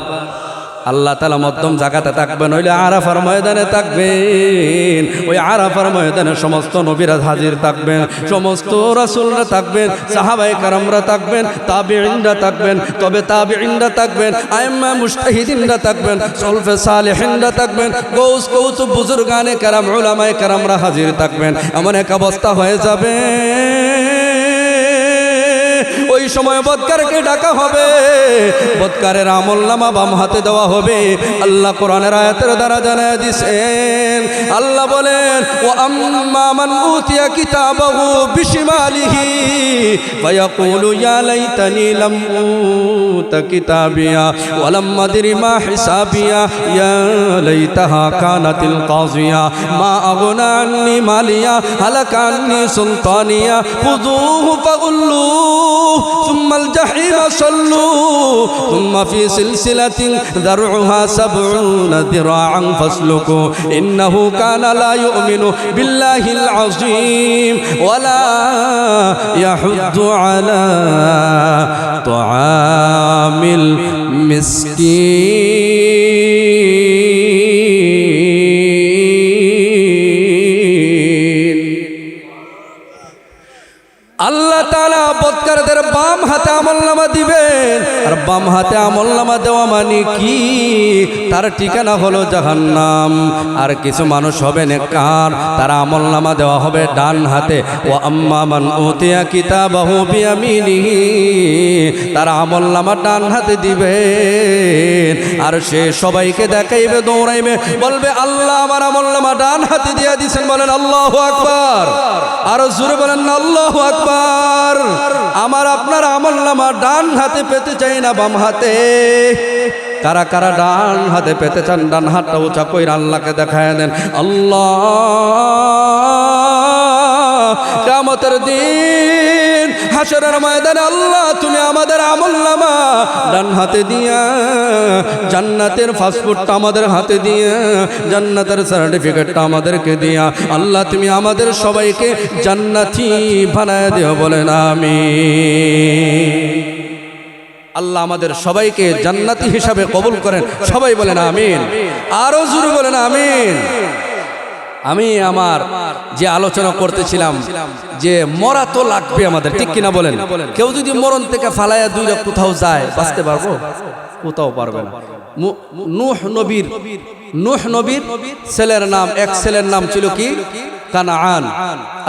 আল্লাহ তাআলা মধ্যম জায়গাতে থাকবেন, নইলে আরাফার ময়দানে থাকবেন। ওই আরাফার ময়দানে সমস্ত নবীরা হাজির থাকবেন, সমস্ত রাসূলরা থাকবেন, সাহাবায়ে কেরামরা থাকবেন, তাবিঈনরা থাকবেন, তবে তাবিঈনরা থাকবেন, আইম্মা মুজতাহিদিনরা থাকবেন, সলফে সালেহিনরা থাকবেন, গৌস কৌতুব বুজুর্গানে কেরাম উলামায়ে কেরামরা হাজির থাকবেন। এমন এক অবস্থা হয়ে যাবে, ওই সময় বদকারকে ডাকা হবে, বদকারের আমলনামা বাম হাতে দেওয়া হবে। আল্লাহ কোরআনের আয়াতের দ্বারা জানায় দিয়েছেন, আল্লাহ বলেন ও আম্মা মান উতিয়া কিতাবাহু বিশিমালিহি ফায়াকুলু ইয়া লাইতানি লাম উতা কিতাবিয়া ওয়া লাম আদরি মা হিসাবিয়া ইয়া লাইতাহা কানাতিল কাযিয়া মা আগনা আন্নি মালিয়া হালাকা আন্নি সুলতানিয়া খুযুহু ফাগুল্লুহু ثم الجحيم صلوا ثم في سلسلة ذرعها 70 ذراعا فاسلكوا إنه كان لا يؤمن بالله العظيم ولا يحض على طعام المسكين। আল্লাহ তাআলা বদকারদের বাম হাতে আমলনামা দিবেন, আর বাম হাতে আমলনামা দেওয়া মানে কি? তার ঠিকানা হলো জাহান্নাম। আর কিছু মানুষ হবে নেককার, তারা আমলনামা দেওয়া হবে ডান হাতে। ওয়া আম্মা মান উতিয়া কিতাবাহু বিয়ামিনিহি, তারা আমলনামা ডান হাতে দিবেন, আর সে সবাইকে দেখাইবে, দৌড়াইবে, বলবে আল্লাহ আমার আমলনামা ডান হাতে দিয়ে দিয়েছেন। বলেন আল্লাহু আকবার। আরো জোরে বলেন না আল্লাহু আকবার। আমার আপনার আমলনামা ডান হাতে পেতে চাই না বাম হাতে। কারা কারা ডান হাতে পেতে চান, ডান হাতটা উঁচা কইরা আল্লাহকে দেখায় দেন। আল্লাহ কিয়ামতের দিন হাসরের ময়দানে আল্লাহ তুমি আমাদের আমলনামা ডান হাতে দিয়া, জান্নাতের পাসপোর্টটা আমাদের হাতে দিয়া, জান্নাতের সার্টিফিকেটটা আমাদেরকে দিয়া, আল্লাহ তুমি আমাদের সবাইকে জান্নাতি বানায় দিও। বলেন আমিন। আল্লাহ আমাদের সবাইকে জান্নাতি হিসাবে কবুল করেন, সবাই বলেন আমিন। আরো জোরে বলেন আমিন। আমি আমার যে আলোচনা করতেছিলাম যে মরা তো লাগবে আমাদের, ঠিক কিনা বলেন? কেউ যদি মরণ থেকে ফালায়া দুই কোথাও যায় বাঁচতে পারবো? কোথাও পারবে না। নূহ নবীর নূহ নবীর ছেলের নাম, এক ছেলের নাম ছিল কি? কানাআন।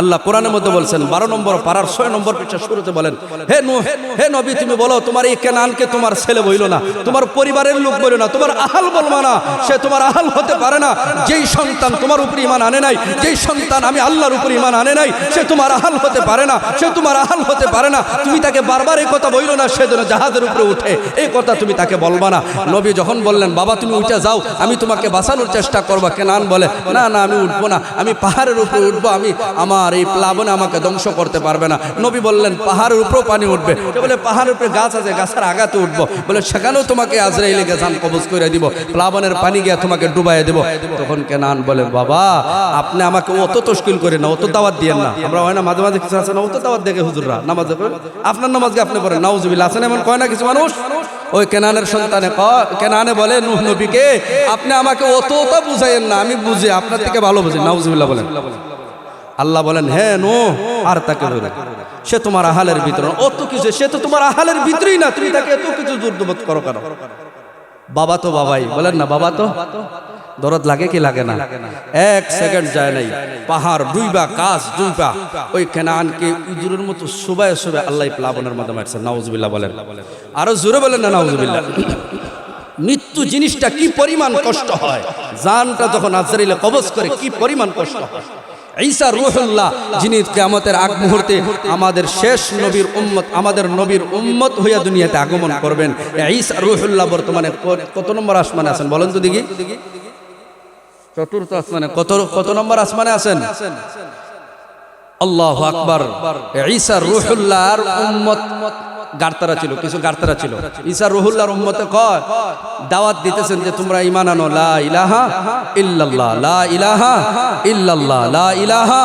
আল্লাহ কোরআনের মধ্যে বলছেন 12 নম্বর পারার 6 নম্বর পৃষ্ঠা শুরুতে বলেন, হে নূহ, হে নবী, তুমি বলো তোমার এই কানাআনকে তোমার ছেলে বইল না, তোমার পরিবারের লোক বইল না, তোমার আহাল বলবা না, সে তোমার আহাল হতে পারে না। যেই সন্তান তোমার উপর ঈমান আনে নাই, যেই সন্তান আমি আল্লাহর উপর ঈমান আনে নাই, সে তোমার আহাল হতে পারে না, সে তোমার আহাল হতে পারে না। তুমি তাকে বারবার এই কথা বইল না, সে যেন জাহাজের উপরে উঠে, এই কথা তুমি তাকে বলবা না। নবী যখন বললেন, বাবা তুমি উঠে যাও, আমি তোমাকে বাঁচানোর চেষ্টা করবো, কানাআন বলে, না না আমি উঠবো না, আমি পাহাড়ের উপরে উঠবো, আমি আমার এই প্লাবনে আমাকে ধ্বংস করতে পারবে না। নবী বললেন পাহাড়ের উপরেও পানি উঠবে। বলে পাহাড়ের উপরে গাছ আছে, গাছের আগাতে উঠবো। বলে সেখানেও তোমাকে আজরাইল লেগে জান কবজ করে দিব, প্লাবনের পানি গিয়ে তোমাকে ডুবাইয়ে দেব। তখন কানাআন বলে, বাবা আপনি আমাকে অত তশকিল করে না, অত দাওয়াত দিয়েন না। আমরা হয় না মাঝে মাঝে কিছু আছে না, অত দাওয়াত দেখে হুজুররা নামাজ পড়ে, আপনার নামাজকে আপনি পড়েন, নাউজুবিল্লাহ, আছেন এমন কয় না কিছু মানুষ। ওই কানাআনের সন্তানে কানাআনে বলে নূহ নবীকে, আপনি আমাকে অতটা বুঝাইয়েন না, আমি বুঝি আপনার থেকে ভালো বুঝি। নাউজুবিল্লাহ বলেন। আল্লাহ বলেন, হ্যাঁ নূহ, আর তাকে বলে, সে তোমার আহালের ভিতরে অত কিছু, সে তো তোমার আহালের ভিতরেই না, তুমি তাকে এত কিছু দুর্দবত করো কেন? বাবা তো বাবাই, বলেন না, বাবা তো দরদ লাগে কি লাগে না? এক সেকেন্ড যায় নাই, পাহাড় দুইবা, কাজ দুইবা, ওই কানাআনকে ইঁদুরের মতো সুবায় সুবায় আল্লাহ প্লাবনের মধ্যে মারছে। নাউজুবিল্লাহ বলেন, আরো জোরে বলেন না নাউজুবিল্লাহ। মৃত্যু জিনিসটা কি পরিমাণ কষ্ট হয়, জানটা যখন আজরাইলে কবজ করে কি পরিমাণ কষ্ট হয়। ঈসা রূহুল্লাহ, যিনি কিয়ামতের আগ মুহূর্তে আমাদের শেষ নবীর উম্মত, আমাদের নবীর উম্মত হইয়া দুনিয়াতে আগমন করবেন। ঈসা রূহুল্লাহ বর্তমানে কত নম্বর আসমানে আছেন বলেন তো দেখি? চতুর্থ আসমানে। কত নম্বর আসমানে আছেন? আল্লাহু আকবার। ঈসা রূহুল্লাহর উম্মত গারতারা ছিল, কিছু গারতারা ছিল। ঈসা রূহুল্লাহর উম্মতে কয় দাওয়াত দিতেছেন যে তোমরা ঈমান আনো, লা ইলাহা ইল্লাল্লাহ, লা ইলাহা ইল্লাল্লাহ, লা ইলাহা।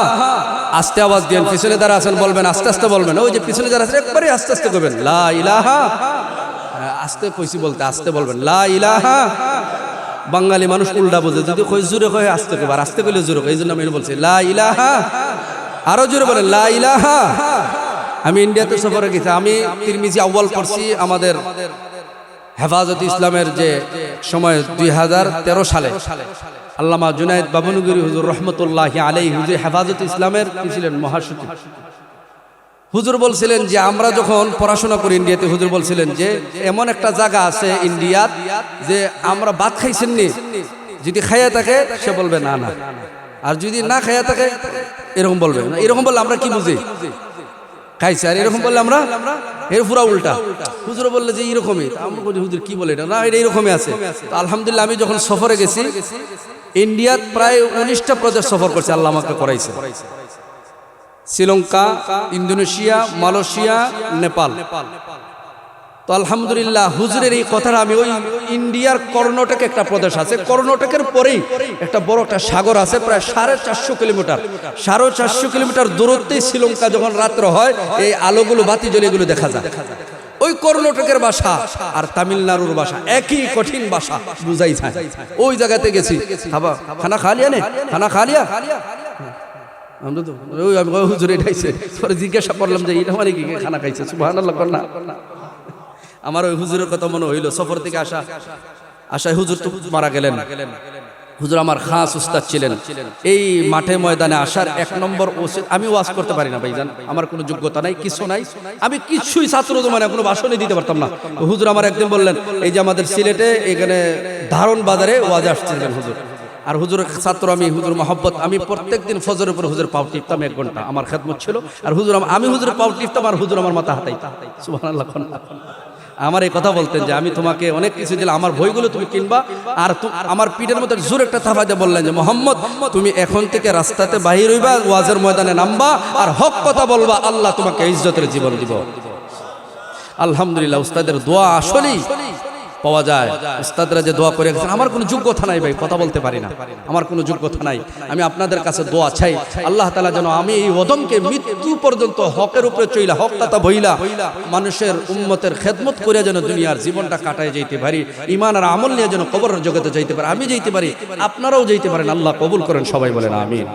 আস্তে আওয়াজ দেন, পিছনে যারা আছেন বলবেন, আস্তে আস্তে বলবেন। ওই যে পিছনে যারা আছেন একবারে আস্তে আস্তে করবেন, লা ইলাহা, আস্তে কইছি বলতে, আস্তে বলবেন, লা ইলাহা। বাঙালি মানুষ উল্টা বোঝে, যদি কই জোরে কয় আস্তে কইবার, আস্তে কইলে জোরে কয়, এই জন্য আমি বলছি লা ইলাহা। আরো জোরে বলেন, লা ইলাহা। আমি ইন্ডিয়াতে সফরে গেছি, আমি তিরমিজি আউয়াল পড়ছি আমাদের হেফাজত ইসলামের যে সময় 2013 সালে আল্লামা জুনায়েদ বাবনগরী হুজুর রহমতুল্লাহি আলাইহি হুজুর হেফাজত ইসলামের কি ছিলেন মহাসচিব। হুজুর বলছিলেন যে আমরা যখন পড়াশোনা করি ইন্ডিয়াতে, হুজুর বলছিলেন যে এমন একটা জায়গা আছে ইন্ডিয়াত যে আমরা ভাত খাইছেন নি, যদি খাইয়া থাকে সে বলবে না না, আর যদি না খাইয়া থাকে এরকম বলবে। এরকম বললে আমরা কি বুঝি? খাইছে। আর এরকম বললে আমরা এর পুরা উল্টা। হুজুর বললে যে এইরকমই, আমরা বলি হুজুর কি বলে এটা, না এটা এইরকমই আছে। তো আলহামদুলিল্লাহ আমি যখন সফরে গেছি ইন্ডিয়াত প্রায় 19টা প্রদেশ সফর করছে, আল্লাহ আমাকে করাইছে। Sri Lanka, Indonesia, Malaysia, Nepal. তো আলহামদুলিল্লাহ হুজুরের এই কথাটা আমি ওই ইন্ডিয়ার কর্ণাটকে একটা প্রদেশ আছে, কর্ণাটকের পরেই একটা বড় একটা সাগর আছে, প্রায় 450 কিলোমিটার, 450 কিলোমিটার দূরত্বেই শ্রীলঙ্কা যখন রাত্র হয় এই আলোগুলো বাতি জ্বলে এগুলো দেখা যায়। ওই কর্ণাটকের ভাষা আর তামিলনাড়ুর ভাষা একই কঠিন ভাষা, বুঝাই যায়। ওই জায়গাতে গেছি, খানা খা লিয়া নে, খানা খা লিয়া। আমরা তো ওই আমি হুজুর এটাইছে, পরে জিজ্ঞাসা করলাম যে এটা মানে কি খানা খাইছে, সুবহানাল্লাহ কন্যা। আমার ওই হুজুরের কথা মনে হইল, সফর থেকে আশায় হুজুর তো মারা গেলেন। হুজুর আমার খাস উস্তাদ ছিলেন। এই মাঠে ময়দানে আসার 1 নম্বর ওসিয়ত, আমি ওয়াজ করতে পারি না ভাইজান, আমার কোনো যোগ্যতা নাই, কিছু নাই, আমি কিছুই ছাত্র জমানে কোনো ভাষণই দিতে পারতাম না। হুজুর আমার একদিন বললেন, এই যে আমাদের সিলেটে এখানে ধারণ বাজারে ওয়াজ আসছিলেন হুজুর, আর হুজুরের ছাত্র আমি, হুজুর মহব্বত, আমি প্রত্যেকদিন ফজরের উপর হুজুর পাও টিপতাম 1 ঘন্টা, আমার খেদমত ছিল। আর হুজুর আমি হুজুর পাও টিপতাম আর হুজুর আমার মাথা হাতাইতাম। সুবহানাল্লাহ। আমার এই কথা বলতেন যে আমি তোমাকে অনেক কিছু দিলাম, আমার বইগুলো তুমি কিনবা। আর আমার পিঠের মধ্যে জোর একটা থাপা দিয়ে বললেন যে মোহাম্মদ তুমি এখন থেকে রাস্তাতে বাহির হইবা, ওয়াজের ময়দানে নামবা আর হক কথা বলবা, আল্লাহ তোমাকে ইজ্জতের জীবন দিব। আলহামদুলিল্লাহ উস্তাদের দোয়া আসলেই পাওয়া যায়। উস্তাদরা যে দোয়া করে গেছেন, আমার কোনো যোগ্যতা নাই ভাই, কথা বলতে পারি না, আমার কোনো যোগ্যতা নাই। আমি আপনাদের কাছে দোয়া চাই, আল্লাহ তাআলা যেন আমি এই ওদমকে মৃত্যু পর্যন্ত হকের উপরে চইলা, হক কথা বইলা মানুষের উম্মতের খেদমত করে যেন দুনিয়ার জীবনটা কাটায় যাইতে পারি, ঈমান আর আমল নিয়ে যেন কবরের জগতে যাইতে পারি, আমি যাইতে পারি, আপনারাও যাইতে পারেন। আল্লাহ কবুল করেন, সবাই বলেন আমিন।